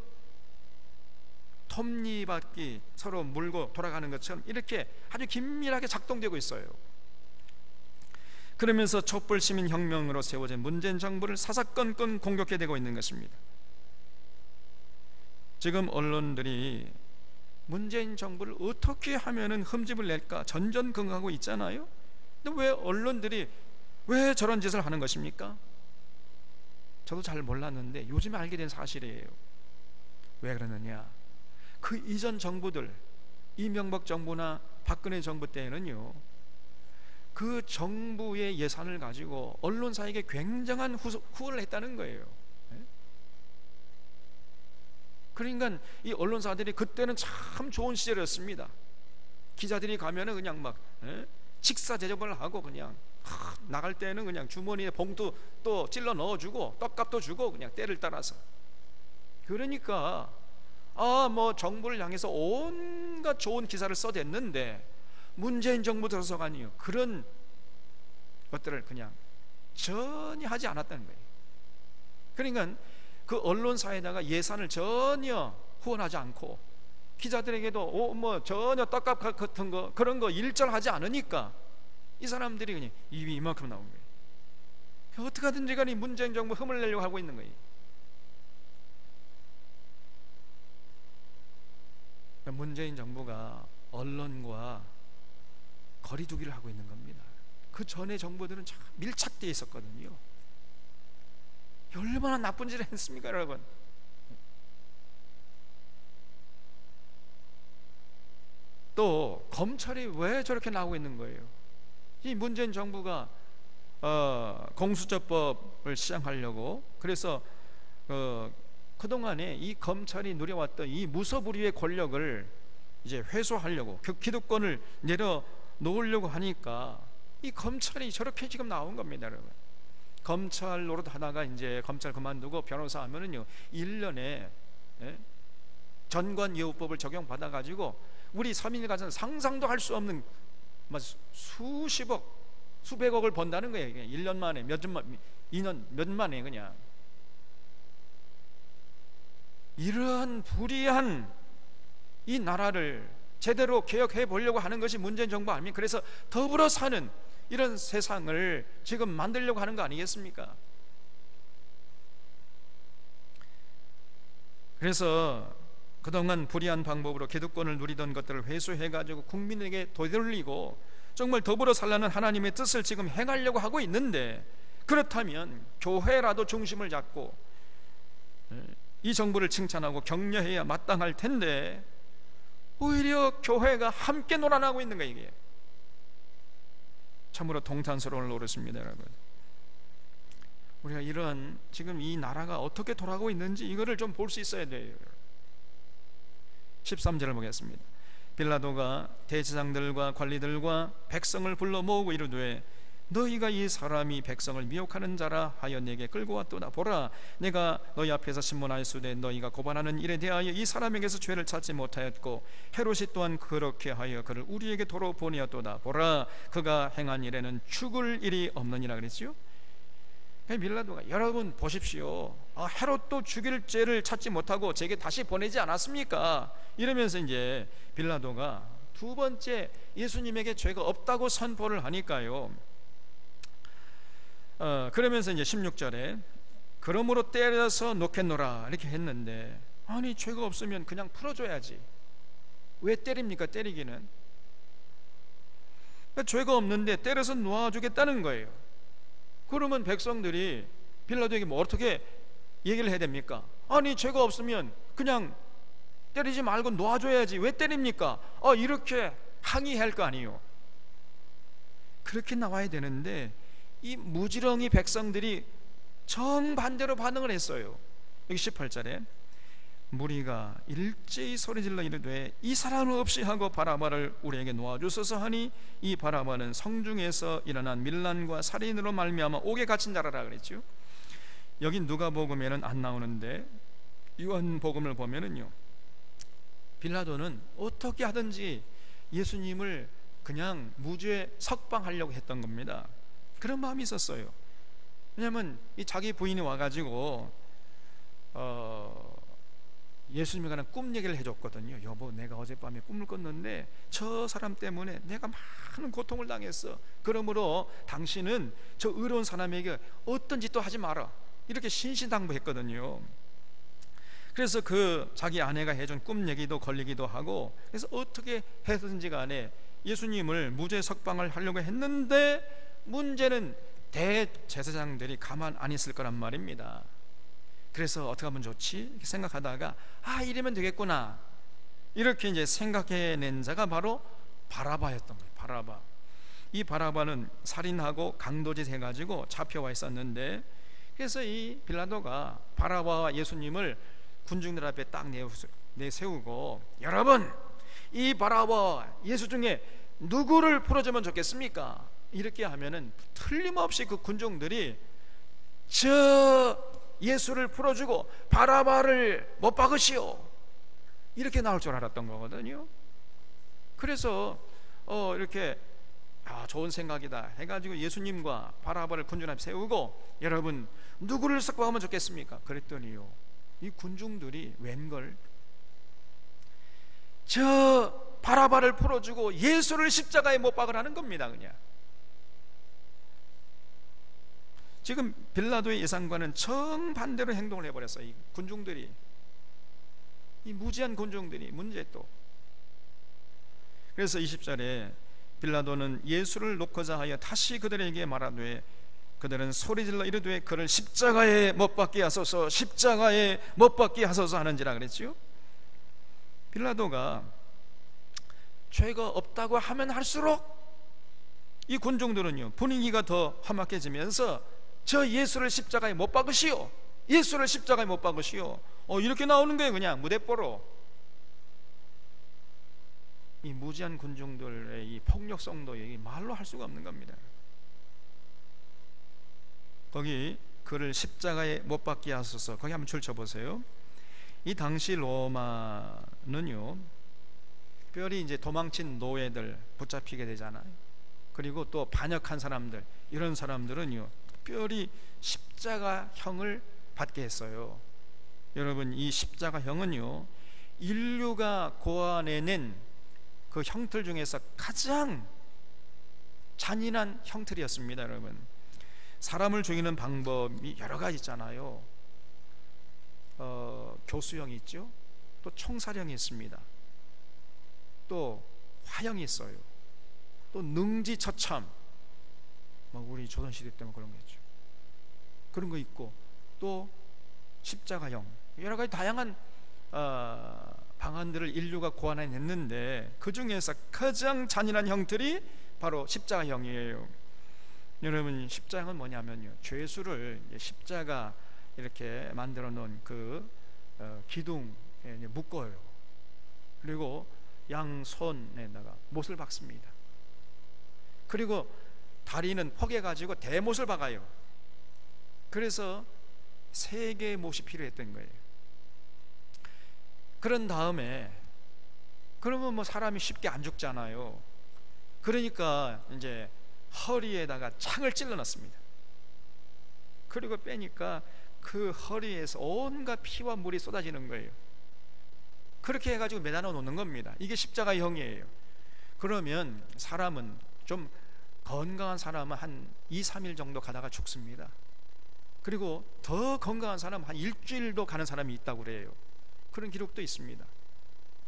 톱니바퀴 서로 물고 돌아가는 것처럼 이렇게 아주 긴밀하게 작동되고 있어요. 그러면서 촛불 시민 혁명으로 세워진 문재인 정부를 사사건건 공격해 대고 있는 것입니다. 지금 언론들이 문재인 정부를 어떻게 하면은 흠집을 낼까 전전긍긍하고 있잖아요. 근데 왜 언론들이 왜 저런 짓을 하는 것입니까? 저도 잘 몰랐는데 요즘에 알게 된 사실이에요. 왜 그러느냐, 그 이전 정부들, 이명박 정부나 박근혜 정부 때에는요, 그 정부의 예산을 가지고 언론사에게 굉장한 후원을 했다는 거예요. 그러니까 이 언론사들이 그때는 참 좋은 시절이었습니다. 기자들이 가면은 그냥 막 직사 제접을 하고 그냥 나갈 때는 그냥 주머니에 봉투 또 찔러 넣어주고 떡값도 주고 그냥 때를 따라서. 그러니까 뭐 정부를 향해서 온갖 좋은 기사를 써댔는데 문재인 정부 들어서가니요, 그런 것들을 그냥 전혀 하지 않았다는 거예요. 그러니까 그 언론사에다가 예산을 전혀 후원하지 않고 기자들에게도 뭐 전혀 떡값 같은 거 그런 거 일절하지 않으니까 이 사람들이 그냥 입이 이만큼 나온 거예요. 어떻게 하든지 간에 문재인 정부 흠을 내려고 하고 있는 거예요. 문재인 정부가 언론과 거리두기를 하고 있는 겁니다. 그 전에 정부들은 참 밀착되어 있었거든요. 얼마나 나쁜 짓을 했습니까, 여러분? 또 검찰이 왜 저렇게 나오고 있는 거예요? 이 문재인 정부가 공수처법을 시행하려고, 그래서 그동안에 이 검찰이 누려왔던 이 무소불위의 권력을 이제 회수하려고, 기득권을 내려놓으려고 하니까 이 검찰이 저렇게 지금 나온 겁니다, 여러분. 검찰 노릇 하다가 이제 검찰 그만두고 변호사 하면은요 1년에 전관예우법을 적용받아가지고 우리 서민이 가진 상상도 할 수 없는 수십억 수백억을 번다는 거예요. 1년 만에 2년 몇 만에 그냥. 이러한 불의한 이 나라를 제대로 개혁해 보려고 하는 것이 문재인 정부 아닙니까? 그래서 더불어 사는 이런 세상을 지금 만들려고 하는 거 아니겠습니까? 그래서 그동안 불의한 방법으로 기득권을 누리던 것들을 회수해가지고 국민에게 되돌리고 정말 더불어 살라는 하나님의 뜻을 지금 행하려고 하고 있는데, 그렇다면 교회라도 중심을 잡고 이 정부를 칭찬하고 격려해야 마땅할 텐데 오히려 교회가 함께 놀아나고 있는 거예요. 이게 참으로 동탄스러울 노릇입니다. 여러분, 우리가 이런 지금 이 나라가 어떻게 돌아가고 있는지 이거를 좀 볼 수 있어야 돼요. 13절을 보겠습니다. 빌라도가 대제사장들과 관리들과 백성을 불러 모으고 이르되 너희가 이 사람이 백성을 미혹하는 자라 하여 내게 끌고 왔도다. 보라, 내가 너희 앞에서 신문하였으되 너희가 고발하는 일에 대하여 이 사람에게서 죄를 찾지 못하였고 헤롯이 또한 그렇게 하여 그를 우리에게 도로 보내었도다. 보라, 그가 행한 일에는 죽을 일이 없느니라 그랬지요. 빌라도가 여러분 보십시오, 헤롯도 죽일 죄를 찾지 못하고 제게 다시 보내지 않았습니까? 이러면서 이제 빌라도가 두 번째 예수님에게 죄가 없다고 선포를 하니까요. 그러면서 이제 16절에 그러므로 때려서 놓겠노라 이렇게 했는데, 아니 죄가 없으면 그냥 풀어줘야지 왜 때립니까? 때리기는 죄가 없는데 때려서 놓아주겠다는 거예요. 그러면 백성들이 빌라도에게 뭐 어떻게 얘기를 해야 됩니까? 아니 죄가 없으면 그냥 때리지 말고 놓아줘야지 왜 때립니까? 이렇게 항의할 거 아니에요. 그렇게 나와야 되는데 이 무지렁이 백성들이 정반대로 반응을 했어요. 여기 18절에 무리가 일제히 소리질러 이르되 이 사람은 없이 하고 바라바를 우리에게 놓아주소서 하니 이 바라바는 성중에서 일어난 밀란과 살인으로 말미암아 옥에 갇힌 자라라 그랬죠. 여기 누가복음에는 안 나오는데 요한복음을 보면은요, 빌라도는 어떻게 하든지 예수님을 그냥 무죄 석방하려고 했던 겁니다. 그런 마음이 있었어요. 왜냐하면 이 자기 부인이 와가지고 예수님에 관한 꿈 얘기를 해줬거든요. 여보, 내가 어젯밤에 꿈을 꿨는데 저 사람 때문에 내가 많은 고통을 당했어. 그러므로 당신은 저 의로운 사람에게 어떤 짓도 하지 마라 이렇게 신신당부했거든요. 그래서 그 자기 아내가 해준 꿈 얘기도 걸리기도 하고, 그래서 어떻게 해서든지 간에 예수님을 무죄 석방을 하려고 했는데 문제는 대제사장들이 가만 안 있을 거란 말입니다. 그래서 어떻게 하면 좋지? 이렇게 생각하다가 이러면 되겠구나 이렇게 이제 생각해낸 자가 바로 바라바였던 거예요. 바라바. 이 바라바는 살인하고 강도짓 해가지고 잡혀와 있었는데, 그래서 이 빌라도가 바라바와 예수님을 군중들 앞에 딱 내세우고 여러분, 이 바라바 예수 중에 누구를 풀어주면 좋겠습니까? 이렇게 하면은 틀림없이 그 군중들이 저 예수를 풀어주고 바라바를 못 박으시오 이렇게 나올 줄 알았던 거거든요. 그래서 이렇게 좋은 생각이다 해가지고 예수님과 바라바를 군중 앞에 세우고 여러분 누구를 석방하면 좋겠습니까? 그랬더니요, 이 군중들이 웬걸 저 바라바를 풀어주고 예수를 십자가에 못 박으라는 겁니다. 그냥 지금 빌라도의 예상과는 정반대로 행동을 해버렸어요. 이 군중들이, 이 무지한 군중들이 문제 또. 그래서 20절에 빌라도는 예수를 놓고자 하여 다시 그들에게 말하되 그들은 소리질러 이르되 그를 십자가에 못 박게 하소서, 십자가에 못 박게 하소서 하는지라 그랬지요. 빌라도가 죄가 없다고 하면 할수록 이 군중들은요 분위기가 더 험악해지면서 저 예수를 십자가에 못 박으시오, 예수를 십자가에 못 박으시오 이렇게 나오는 거예요. 그냥 무대뽀로. 이 무지한 군중들의 이 폭력성도 말로 할 수가 없는 겁니다. 거기 그를 십자가에 못 박게 하소서, 거기 한번 줄쳐보세요. 이 당시 로마는요 특별히 이제 도망친 노예들 붙잡히게 되잖아요. 그리고 또 반역한 사람들, 이런 사람들은요 특별히 십자가형을 받게 했어요. 여러분, 이 십자가형은요 인류가 고안해낸 그 형틀 중에서 가장 잔인한 형틀이었습니다. 여러분, 사람을 죽이는 방법이 여러 가지 있잖아요. 교수형이 있죠. 또 총살형이 있습니다. 또 화형이 있어요. 또 능지처참, 우리 조선시대 때문에 그런 거죠. 그런 거 있고, 또 십자가형, 여러 가지 다양한 방안들을 인류가 고안해냈는데 그 중에서 가장 잔인한 형들이 바로 십자가형이에요. 여러분, 십자가는 뭐냐면요, 죄수를 십자가 이렇게 만들어 놓은 그 기둥에 묶어요. 그리고 양손에다가 못을 박습니다. 그리고 다리는 포개 가지고 대못을 박아요. 그래서 3개의 못이 필요했던 거예요. 그런 다음에, 그러면 사람이 쉽게 안 죽잖아요. 그러니까 이제 허리에다가 창을 찔러 놨습니다. 그리고 빼니까 그 허리에서 온갖 피와 물이 쏟아지는 거예요. 그렇게 해가지고 매달아 놓는 겁니다. 이게 십자가형이에요. 그러면 사람은, 좀 건강한 사람은 한 2-3일 정도 가다가 죽습니다. 그리고 더 건강한 사람은 한 일주일도 가는 사람이 있다고 그래요. 그런 기록도 있습니다.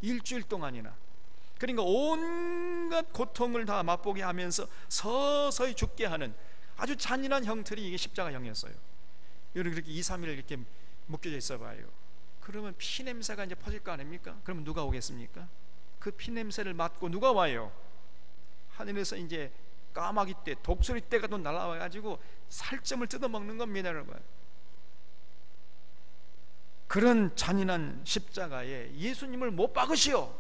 일주일 동안이나. 그러니까 온갖 고통을 다 맛보게 하면서 서서히 죽게 하는 아주 잔인한 형틀이 이게 십자가형이었어요. 여러분, 그렇게 2-3일 이렇게 묶여져 있어 봐요. 그러면 피 냄새가 이제 퍼질 거 아닙니까? 그러면 누가 오겠습니까? 그 피 냄새를 맡고 누가 와요? 하늘에서 이제 까마귀 떼, 독수리 떼가 또 날아와가지고 살점을 뜯어먹는 겁니다, 여러분. 그런 잔인한 십자가에 예수님을 못 박으시오,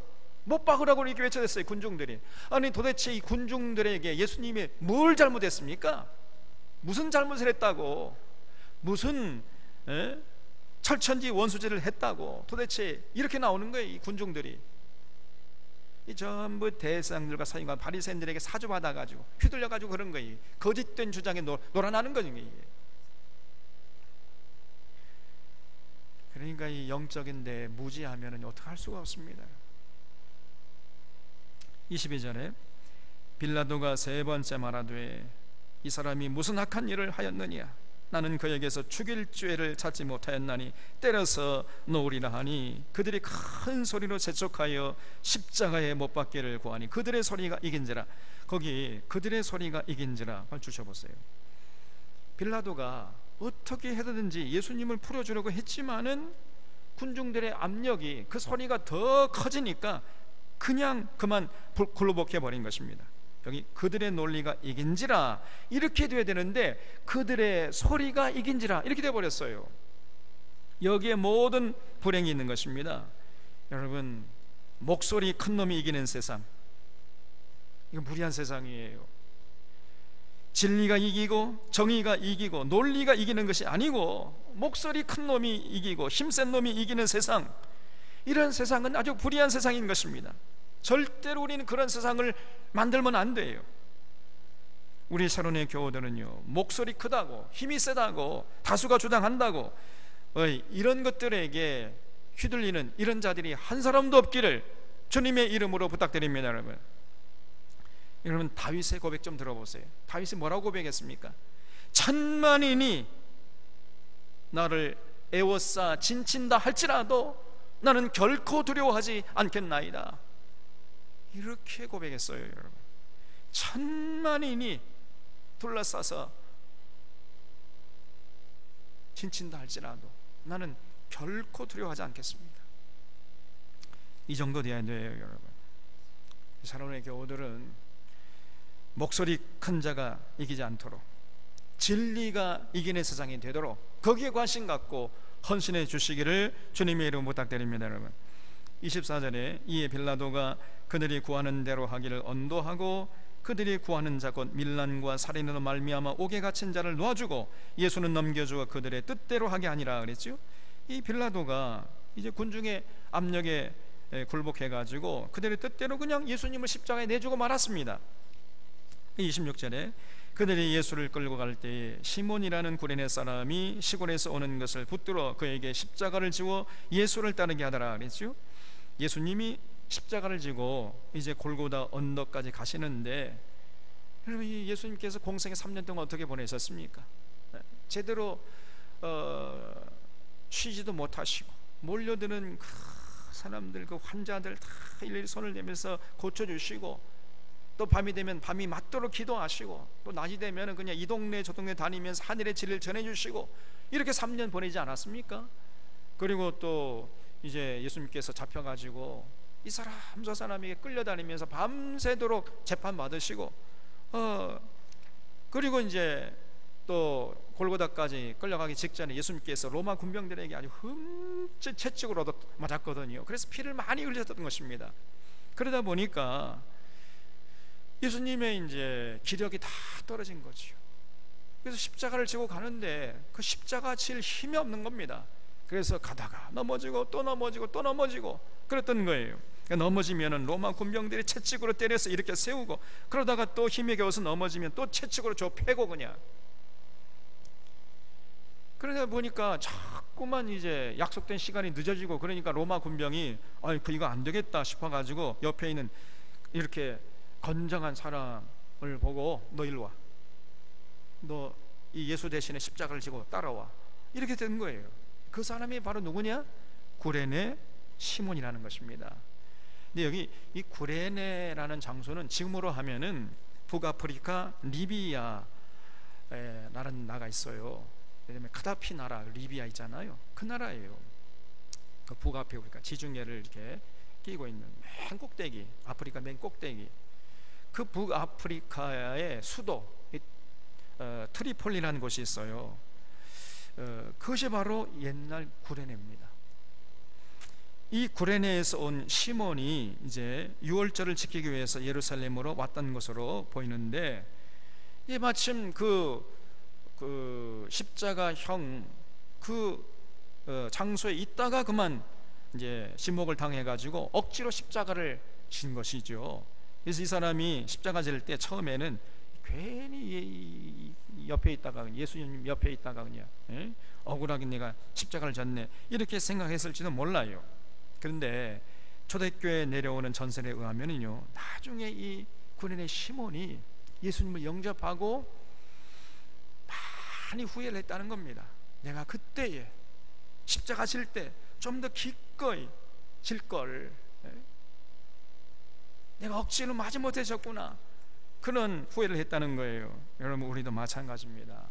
못 박으라고 이렇게 외쳐댔어요, 군중들이. 아니, 도대체 이 군중들에게 예수님이 뭘 잘못했습니까? 무슨 잘못을 했다고? 무슨 철천지 원수질을 했다고? 도대체 이렇게 나오는 거예요, 이 군중들이. 이 전부 대제사장들과 서기관과 바리새인들에게 사주받아가지고 휘둘려가지고 그런 거예요. 거짓된 주장에 놀아나는 거예요. 그러니까 이 영적인데 무지하면 어떻게 할 수가 없습니다. 22절에 빌라도가 3번째 말하되 이 사람이 무슨 악한 일을 하였느냐? 나는 그에게서 죽일 죄를 찾지 못하였나니 때려서 놓으리라 하니 그들이 큰 소리로 재촉하여 십자가에 못 박기를 구하니 그들의 소리가 이긴지라. 거기 그들의 소리가 이긴지라 주셔보세요. 빌라도가 어떻게 해서든지 예수님을 풀어주려고 했지만은 군중들의 압력이, 그 소리가 더 커지니까 그냥 그만 굴러복해버린 것입니다. 여기 그들의 논리가 이긴지라 이렇게 돼야 되는데 그들의 소리가 이긴지라 이렇게 돼버렸어요. 여기에 모든 불행이 있는 것입니다. 여러분, 목소리 큰 놈이 이기는 세상, 이건 무리한 세상이에요. 진리가 이기고 정의가 이기고 논리가 이기는 것이 아니고 목소리 큰 놈이 이기고 힘센 놈이 이기는 세상, 이런 세상은 아주 불의한 세상인 것입니다. 절대로 우리는 그런 세상을 만들면 안 돼요. 우리 샤론의 교우들은요, 목소리 크다고, 힘이 세다고, 다수가 주장한다고 이런 것들에게 휘둘리는 이런 자들이 한 사람도 없기를 주님의 이름으로 부탁드립니다. 여러분, 다윗의 고백 좀 들어보세요. 다윗이 뭐라고 고백했습니까? 천만인이 나를 애워싸 진친다 할지라도 나는 결코 두려워하지 않겠나이다. 이렇게 고백했어요. 여러분, 천만인이 둘러싸서 진친다 할지라도 나는 결코 두려워하지 않겠습니다. 이 정도 돼야 돼요. 여러분, 샤론의 교우들은 목소리 큰 자가 이기지 않도록, 진리가 이기는 세상이 되도록 거기에 관심 갖고 헌신해 주시기를 주님의 이름으로 부탁드립니다. 여러분, 24절에 이에 빌라도가 그들이 구하는 대로 하기를 언도하고 그들이 구하는 자 곧 밀란과 살인으로 말미암아 옥에 갇힌 자를 놓아주고 예수는 넘겨주어 그들의 뜻대로 하게 하니라 그랬죠. 이 빌라도가 이제 군중의 압력에 굴복해가지고 그들의 뜻대로 그냥 예수님을 십자가에 내주고 말았습니다. 26절에 그들이 예수를 끌고 갈 때에 시몬이라는 구레네 사람이 시골에서 오는 것을 붙들어 그에게 십자가를 지워 예수를 따르게 하더라 그랬죠. 예수님이 십자가를 지고 이제 골고다 언덕까지 가시는데, 여러분, 예수님께서 공생의 3년 동안 어떻게 보내셨습니까? 제대로 쉬지도 못하시고 몰려드는 그 사람들, 그 환자들 다 일일이 손을 대면서 고쳐주시고 또 밤이 되면 밤이 맞도록 기도하시고, 또 낮이 되면 그냥 이 동네 저 동네 다니면서 하늘의 진리를 전해주시고, 이렇게 3년 보내지 않았습니까? 그리고 또 이제 예수님께서 잡혀가지고 이 사람 저 사람에게 끌려다니면서 밤새도록 재판 받으시고, 그리고 이제 또 골고다까지 끌려가기 직전에 예수님께서 로마 군병들에게 아주 채찍으로도 맞았거든요. 그래서 피를 많이 흘렸던 것입니다. 그러다 보니까 예수님의 이제 기력이 다 떨어진 거죠. 그래서 십자가를 지고 가는데 그 십자가 질 힘이 없는 겁니다. 그래서 가다가 넘어지고 또 넘어지고 또 넘어지고 그랬던 거예요. 넘어지면은 로마 군병들이 채찍으로 때려서 이렇게 세우고, 그러다가 또 힘에 겨워서 넘어지면 또 채찍으로 저 패고 그냥. 그러다 보니까 자꾸만 이제 약속된 시간이 늦어지고, 그러니까 로마 군병이 이거 안 되겠다 싶어가지고 옆에 있는 이렇게 건장한 사람을 보고, 너 일로 와, 너 이 예수 대신에 십자가를 지고 따라와, 이렇게 된 거예요. 그 사람이 바로 누구냐? 구레네 시몬이라는 것입니다. 근데 여기 이 구레네라는 장소는 지금으로 하면은 북아프리카 리비아라는 나라가 있어요. 왜냐면 카다피 나라 리비아 있잖아요. 그 나라예요. 그 북아프리카 지중해를 이렇게 끼고 있는 맨 꼭대기, 아프리카 맨 꼭대기, 그 북아프리카의 수도 트리폴리라는 곳이 있어요. 그것이 바로 옛날 구레네입니다. 이 구레네에서 온 시몬이 이제 유월절을 지키기 위해서 예루살렘으로 왔던 것으로 보이는데, 이 마침 그 십자가형 장소에 있다가 그만 이제 신목을 당해가지고 억지로 십자가를 진 것이죠. 그래서 이 사람이 십자가 질 때 처음에는 괜히 옆에 있다가, 예수님 옆에 있다가 그냥 억울하게 내가 십자가를 졌네 이렇게 생각했을지도 몰라요. 그런데 초대교회에 내려오는 전설에 의하면요, 나중에 이 구레네 시몬이 예수님을 영접하고 많이 후회를 했다는 겁니다. 내가 그때에 십자가 질 때 좀 더 기꺼이 질걸, 내가 억지로 마지 못해졌구나, 그런 후회를 했다는 거예요. 여러분, 우리도 마찬가지입니다.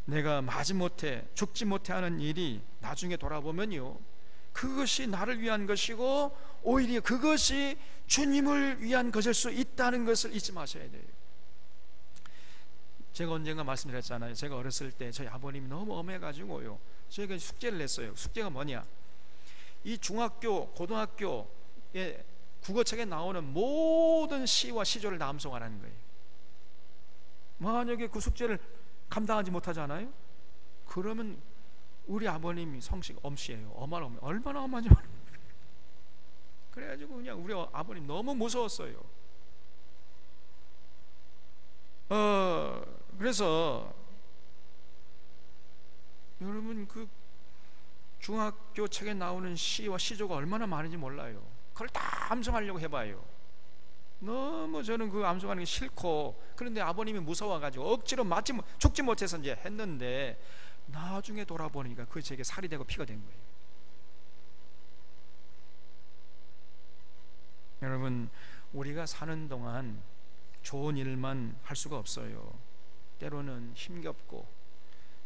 내가 마지 못해 죽지 못해 하는 일이 나중에 돌아보면요, 그것이 나를 위한 것이고 오히려 그것이 주님을 위한 것일 수 있다는 것을 잊지 마셔야 돼요. 제가 언젠가 말씀드렸잖아요. 제가 어렸을 때 저희 아버님이 너무 엄해가지고요, 저희가 숙제를 냈어요. 숙제가 뭐냐, 이 중학교 고등학교에 국어책에 나오는 모든 시와 시조를 다 암송하라는 거예요. 만약에 그 숙제를 감당하지 못하잖아요, 그러면 우리 아버님이 성식 엄씨예요. 얼마나 엄하지. 그래가지고 그냥 우리 아버님 너무 무서웠어요. 그래서 여러분, 그 중학교 책에 나오는 시와 시조가 얼마나 많은지 몰라요. 그걸 다 암송하려고 해봐요. 너무 저는 그 암송하는 게 싫고, 그런데 아버님이 무서워가지고 억지로 죽지 못해서 이제 했는데, 나중에 돌아보니까 그 제게 살이 되고 피가 된 거예요. 여러분, 우리가 사는 동안 좋은 일만 할 수가 없어요. 때로는 힘겹고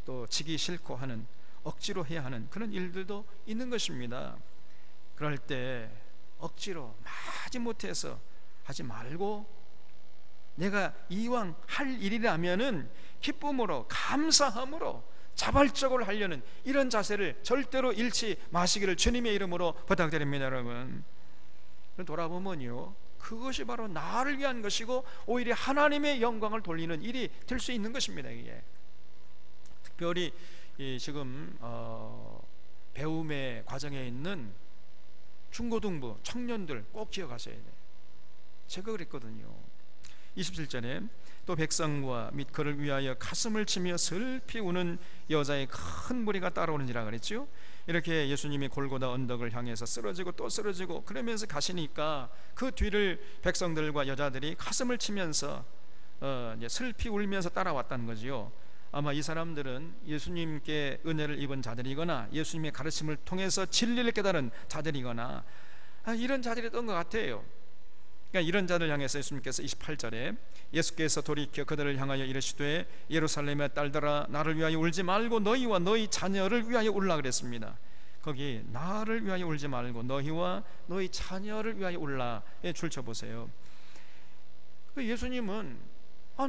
또 지기 싫고 하는, 억지로 해야 하는 그런 일들도 있는 것입니다. 그럴 때 억지로 마지 못해서 하지 말고, 내가 이왕 할 일이라면은 기쁨으로 감사함으로 자발적으로 하려는 이런 자세를 절대로 잃지 마시기를 주님의 이름으로 부탁드립니다. 여러분, 돌아보면요, 그것이 바로 나를 위한 것이고 오히려 하나님의 영광을 돌리는 일이 될 수 있는 것입니다. 이게 특별히 지금 배움의 과정에 있는 중고등부 청년들 꼭 기억하셔야 돼요. 제가 그랬거든요. 27절에 또 백성과 및 그를 위하여 가슴을 치며 슬피 우는 여자의 큰 무리가 따라오는지라 그랬죠. 이렇게 예수님이 골고다 언덕을 향해서 쓰러지고 또 쓰러지고 그러면서 가시니까 그 뒤를 백성들과 여자들이 가슴을 치면서 이제 슬피 울면서 따라왔다는 거지요. 아마 이 사람들은 예수님께 은혜를 입은 자들이거나 예수님의 가르침을 통해서 진리를 깨달은 자들이거나 이런 자들이었던 것 같아요. 그러니까 이런 자들 향해서 예수님께서 28절에 예수께서 돌이켜 그들을 향하여 이르시되 예루살렘의 딸들아 나를 위하여 울지 말고 너희와 너희 자녀를 위하여 울라 그랬습니다. 거기 나를 위하여 울지 말고 너희와 너희 자녀를 위하여 울라에 줄쳐보세요. 예수님은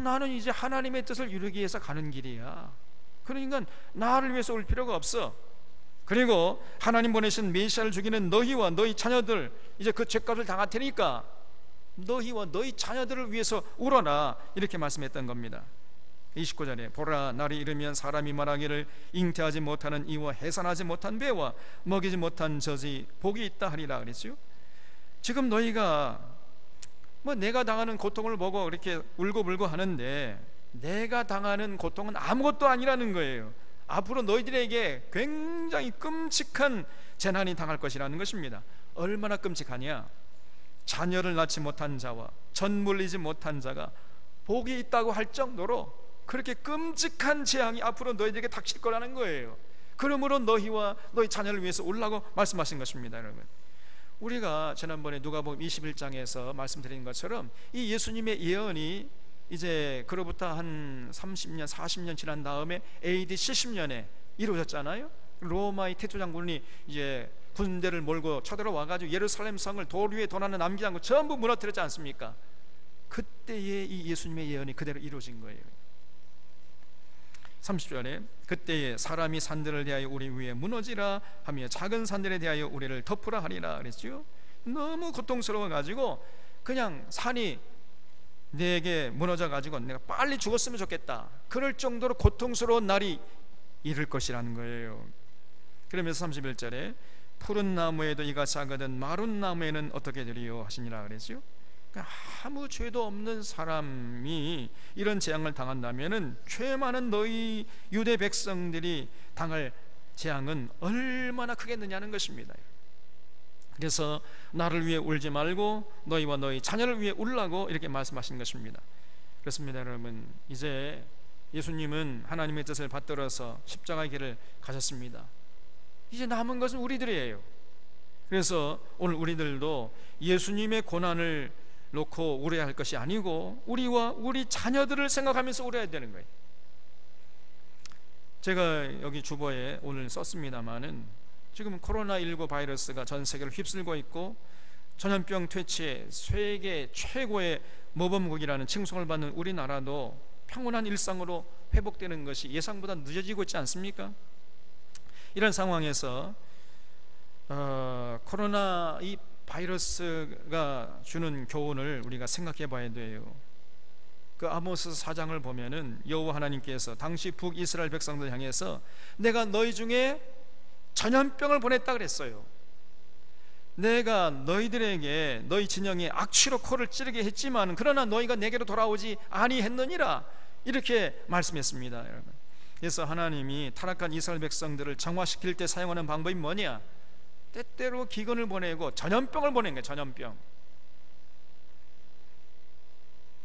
나는 이제 하나님의 뜻을 이루기 위해서 가는 길이야. 그러니까 나를 위해서 울 필요가 없어. 그리고 하나님 보내신 메시아를 죽이는 너희와 너희 자녀들, 이제 그 죄값을 당할 테니까 너희와 너희 자녀들을 위해서 울어라, 이렇게 말씀했던 겁니다. 29절에 보라 날이 이르면 사람이 말하기를 잉태하지 못하는 이와 해산하지 못한 배와 먹이지 못한 젖이 복이 있다 하리라 그랬죠. 지금 너희가 내가 당하는 고통을 보고 이렇게 울고불고 하는데 내가 당하는 고통은 아무것도 아니라는 거예요. 앞으로 너희들에게 굉장히 끔찍한 재난이 당할 것이라는 것입니다. 얼마나 끔찍하냐? 자녀를 낳지 못한 자와 젖 물리지 못한 자가 복이 있다고 할 정도로 그렇게 끔찍한 재앙이 앞으로 너희들에게 닥칠 거라는 거예요. 그러므로 너희와 너희 자녀를 위해서 울라고 말씀하신 것입니다. 여러분, 우리가 지난번에 누가복음 21장에서 말씀드린 것처럼 이 예수님의 예언이 이제 그로부터 한 30년 40년 지난 다음에 AD 70년에 이루어졌잖아요. 로마의 티투 장군이 이제 군대를 몰고 쳐들어와가지고 예루살렘 성을 돌 위에 돈 하나 남기지 않고 전부 무너뜨렸지 않습니까? 그때의 이 예수님의 예언이 그대로 이루어진 거예요. 30절에 그때에 사람이 산들을 대하여 우리 위에 무너지라 하며 작은 산들에 대하여 우리를 덮으라 하리라 그랬죠. 너무 고통스러워가지고 그냥 산이 내게 무너져가지고 내가 빨리 죽었으면 좋겠다, 그럴 정도로 고통스러운 날이 이를 것이라는 거예요. 그러면서 31절에 푸른 나무에도 이가 작거든 마른 나무에는 어떻게 되리요 하시니라 그랬죠. 그러니까 아무 죄도 없는 사람이 이런 재앙을 당한다면은 죄 많은 너희 유대 백성들이 당할 재앙은 얼마나 크겠느냐는 것입니다. 그래서 나를 위해 울지 말고 너희와 너희 자녀를 위해 울라고 이렇게 말씀하신 것입니다. 그렇습니다. 여러분, 이제 예수님은 하나님의 뜻을 받들어서 십자가의 길을 가셨습니다. 이제 남은 것은 우리들이에요. 그래서 오늘 우리들도 예수님의 고난을 놓고 울어야 할 것이 아니고 우리와 우리 자녀들을 생각하면서 울어야 되는 거예요. 제가 여기 주보에 오늘 썼습니다마는 지금 코로나19 바이러스가 전 세계를 휩쓸고 있고 전염병 퇴치에 세계 최고의 모범국이라는 칭송을 받는 우리나라도 평온한 일상으로 회복되는 것이 예상보다 늦어지고 있지 않습니까? 이런 상황에서 코로나 이 바이러스가 주는 교훈을 우리가 생각해 봐야 돼요. 그 아모스 4장을 보면은 여호와 하나님께서 당시 북이스라엘 백성들 향해서 내가 너희 중에 전염병을 보냈다 그랬어요. 내가 너희들에게 너희 진영에 악취로 코를 찌르게 했지만 그러나 너희가 내게로 돌아오지 아니했느니라, 이렇게 말씀했습니다. 여러분, 그래서 하나님이 타락한 이스라엘 백성들을 정화시킬 때 사용하는 방법이 뭐냐? 때때로 기근을 보내고 전염병을 보낸 거예요. 전염병.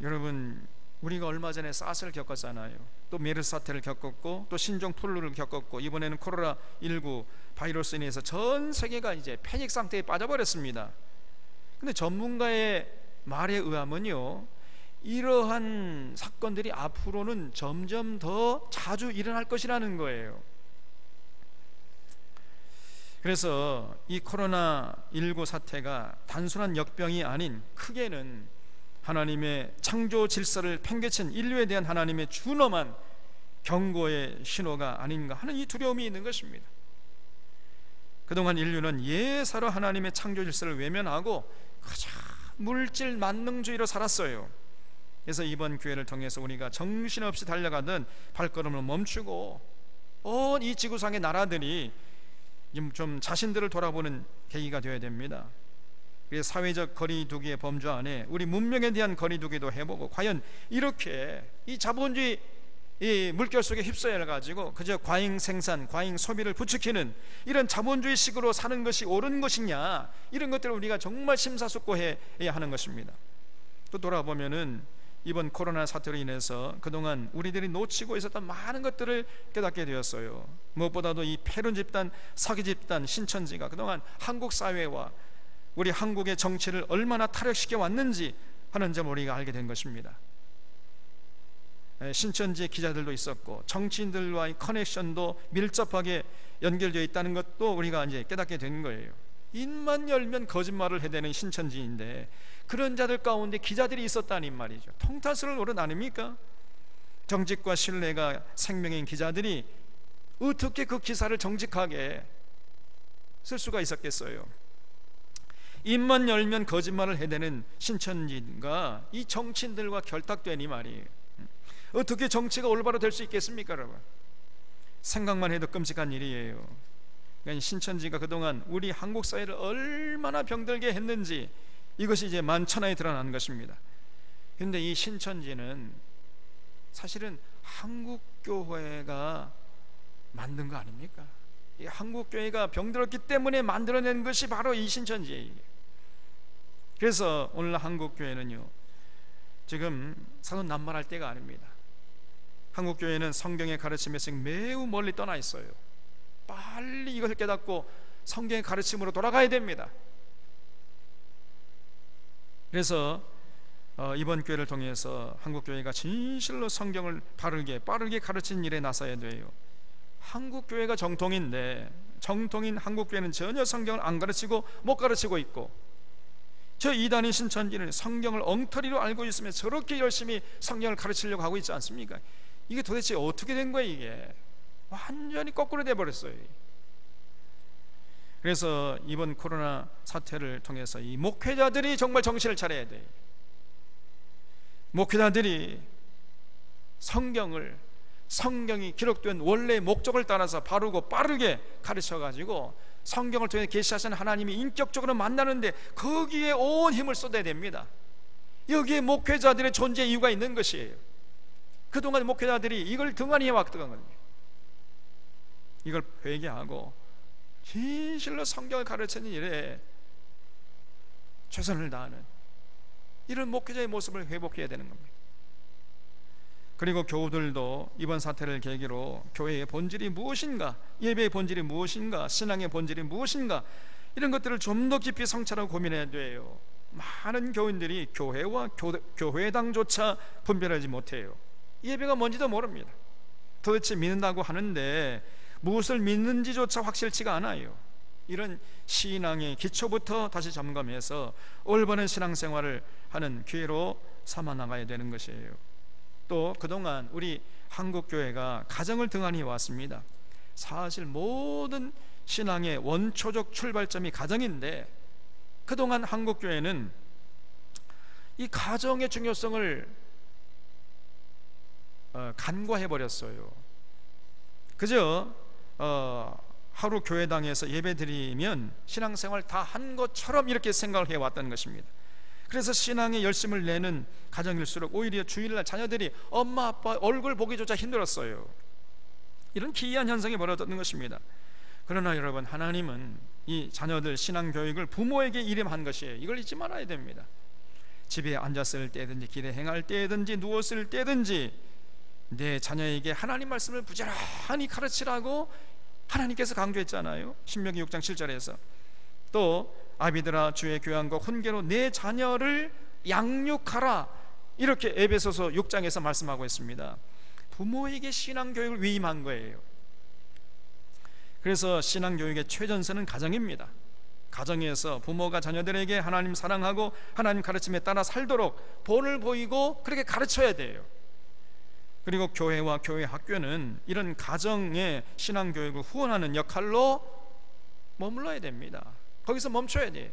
여러분, 우리가 얼마 전에 사스를 겪었잖아요. 또 메르스 사태를 겪었고 또 신종플루를 겪었고 이번에는 코로나19 바이러스에 인해서 전 세계가 이제 패닉 상태에 빠져버렸습니다. 근데 전문가의 말에 의하면요, 이러한 사건들이 앞으로는 점점 더 자주 일어날 것이라는 거예요. 그래서 이 코로나19 사태가 단순한 역병이 아닌 크게는 하나님의 창조 질서를 팽개친 인류에 대한 하나님의 준엄한 경고의 신호가 아닌가 하는 이 두려움이 있는 것입니다. 그동안 인류는 예사로 하나님의 창조 질서를 외면하고 그저 물질 만능주의로 살았어요. 그래서 이번 기회를 통해서 우리가 정신없이 달려가던 발걸음을 멈추고 온 이 지구상의 나라들이 좀 자신들을 돌아보는 계기가 되어야 됩니다. 그래서 사회적 거리두기의 범주 안에 우리 문명에 대한 거리두기도 해보고, 과연 이렇게 이 자본주의 이 물결 속에 휩싸여 가지고 그저 과잉 생산, 과잉 소비를 부추기는 이런 자본주의식으로 사는 것이 옳은 것이냐, 이런 것들을 우리가 정말 심사숙고해야 하는 것입니다. 또 돌아보면은 이번 코로나 사태로 인해서 그동안 우리들이 놓치고 있었던 많은 것들을 깨닫게 되었어요. 무엇보다도 이 패륜 집단, 사기 집단, 신천지가 그동안 한국 사회와 우리 한국의 정치를 얼마나 타락시켜 왔는지 하는 점을 우리가 알게 된 것입니다. 신천지 기자들도 있었고 정치인들과의 커넥션도 밀접하게 연결되어 있다는 것도 우리가 이제 깨닫게 된 거예요. 입만 열면 거짓말을 해대는 신천지인데 그런 자들 가운데 기자들이 있었다는 말이죠. 통탄스러운 노릇 아닙니까? 정직과 신뢰가 생명인 기자들이 어떻게 그 기사를 정직하게 쓸 수가 있었겠어요? 입만 열면 거짓말을 해대는 신천지가 이 정치인들과 결탁되니 말이에요. 어떻게 정치가 올바로 될 수 있겠습니까, 여러분? 생각만 해도 끔찍한 일이에요. 그러니까 신천지가 그동안 우리 한국 사회를 얼마나 병들게 했는지 이것이 이제 만천하에 드러난 것입니다. 그런데 이 신천지는 사실은 한국교회가 만든 거 아닙니까? 이 한국교회가 병들었기 때문에 만들어낸 것이 바로 이 신천지예요. 그래서 오늘 한국교회는요, 지금 사도난말할 때가 아닙니다. 한국교회는 성경의 가르침에서 매우 멀리 떠나 있어요. 빨리 이것을 깨닫고 성경의 가르침으로 돌아가야 됩니다. 그래서 이번 교회를 통해서 한국교회가 진실로 성경을 빠르게 가르치는 일에 나서야 돼요. 한국교회가 정통인데 정통인 한국교회는 전혀 성경을 안 가르치고 못 가르치고 있고, 저 이단인 신천지는 성경을 엉터리로 알고 있으면 저렇게 열심히 성경을 가르치려고 하고 있지 않습니까? 이게 도대체 어떻게 된 거예요? 이게 완전히 거꾸로 돼버렸어요. 그래서 이번 코로나 사태를 통해서 이 목회자들이 정말 정신을 차려야 돼요. 목회자들이 성경이 기록된 원래의 목적을 따라서 바르고 빠르게 가르쳐가지고 성경을 통해 계시하신 하나님이 인격적으로 만나는데 거기에 온 힘을 쏟아야 됩니다. 여기에 목회자들의 존재 이유가 있는 것이에요. 그동안 목회자들이 이걸 등한히 해왔던 거예요. 이걸 회개하고 진실로 성경을 가르치는 일에 최선을 다하는 이런 목회자의 모습을 회복해야 되는 겁니다. 그리고 교우들도 이번 사태를 계기로 교회의 본질이 무엇인가, 예배의 본질이 무엇인가, 신앙의 본질이 무엇인가, 이런 것들을 좀 더 깊이 성찰하고 고민해야 돼요. 많은 교인들이 교회와 교회당조차 분별하지 못해요. 예배가 뭔지도 모릅니다. 도대체 믿는다고 하는데 무엇을 믿는지조차 확실치가 않아요. 이런 신앙의 기초부터 다시 점검해서 올바른 신앙생활을 하는 기회로 삼아 나가야 되는 것이에요. 또 그동안 우리 한국교회가 가정을 등한히 왔습니다. 사실 모든 신앙의 원초적 출발점이 가정인데 그동안 한국교회는 이 가정의 중요성을 간과해버렸어요. 그저 하루 교회당에서 예배드리면 신앙생활 다 한 것처럼 이렇게 생각을 해왔다는 것입니다. 그래서 신앙에 열심을 내는 가정일수록 오히려 주일날 자녀들이 엄마 아빠 얼굴 보기조차 힘들었어요. 이런 기이한 현상이 벌어졌는 것입니다. 그러나 여러분, 하나님은 이 자녀들 신앙교육을 부모에게 일임한 것이에요. 이걸 잊지 말아야 됩니다. 집에 앉았을 때든지 길에 행할 때든지 누웠을 때든지 내 자녀에게 하나님 말씀을 부지런히 가르치라고 하나님께서 강조했잖아요. 신명기 6장 7절에서. 또 아비들아 주의 교양과 훈계로 내 자녀를 양육하라, 이렇게 에베소서 6장에서 말씀하고 있습니다. 부모에게 신앙교육을 위임한 거예요. 그래서 신앙교육의 최전선은 가정입니다. 가정에서 부모가 자녀들에게 하나님 사랑하고 하나님 가르침에 따라 살도록 본을 보이고 그렇게 가르쳐야 돼요. 그리고 교회와 교회 학교는 이런 가정의 신앙교육을 후원하는 역할로 머물러야 됩니다. 거기서 멈춰야 돼요.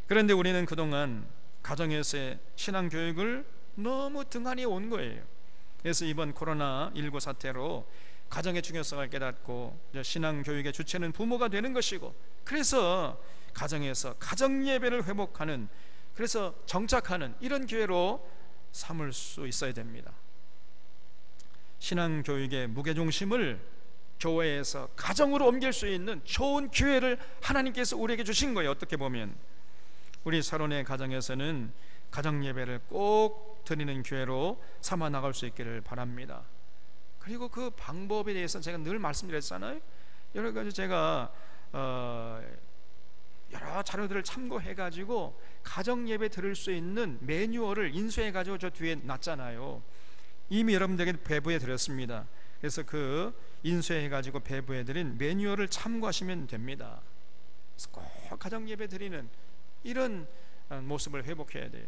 그런데 우리는 그동안 가정에서의 신앙교육을 너무 등한히 온 거예요. 그래서 이번 코로나19 사태로 가정의 중요성을 깨닫고 신앙교육의 주체는 부모가 되는 것이고, 그래서 가정에서 가정예배를 회복하는, 그래서 정착하는 이런 기회로 삼을 수 있어야 됩니다. 신앙교육의 무게중심을 교회에서 가정으로 옮길 수 있는 좋은 기회를 하나님께서 우리에게 주신 거예요. 어떻게 보면 우리 서론의 가정에서는 가정예배를 꼭 드리는 기회로 삼아 나갈 수 있기를 바랍니다. 그리고 그 방법에 대해서 제가 늘 말씀드렸잖아요. 여러 가지 제가 여러 자료들을 참고해가지고 가정 예배 드릴 수 있는 매뉴얼을 인쇄해가지고 저 뒤에 놨잖아요. 이미 여러분들에게 배부해 드렸습니다. 그래서 그 인쇄해가지고 배부해 드린 매뉴얼을 참고하시면 됩니다. 그래서 꼭 가정 예배 드리는 이런 모습을 회복해야 돼요.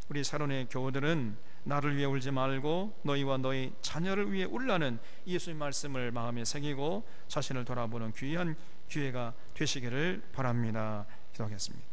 우리 사론의 교우들은 나를 위해 울지 말고 너희와 너희 자녀를 위해 울라는 예수님 말씀을 마음에 새기고 자신을 돌아보는 귀한 기회가 되시기를 바랍니다. 기도하겠습니다.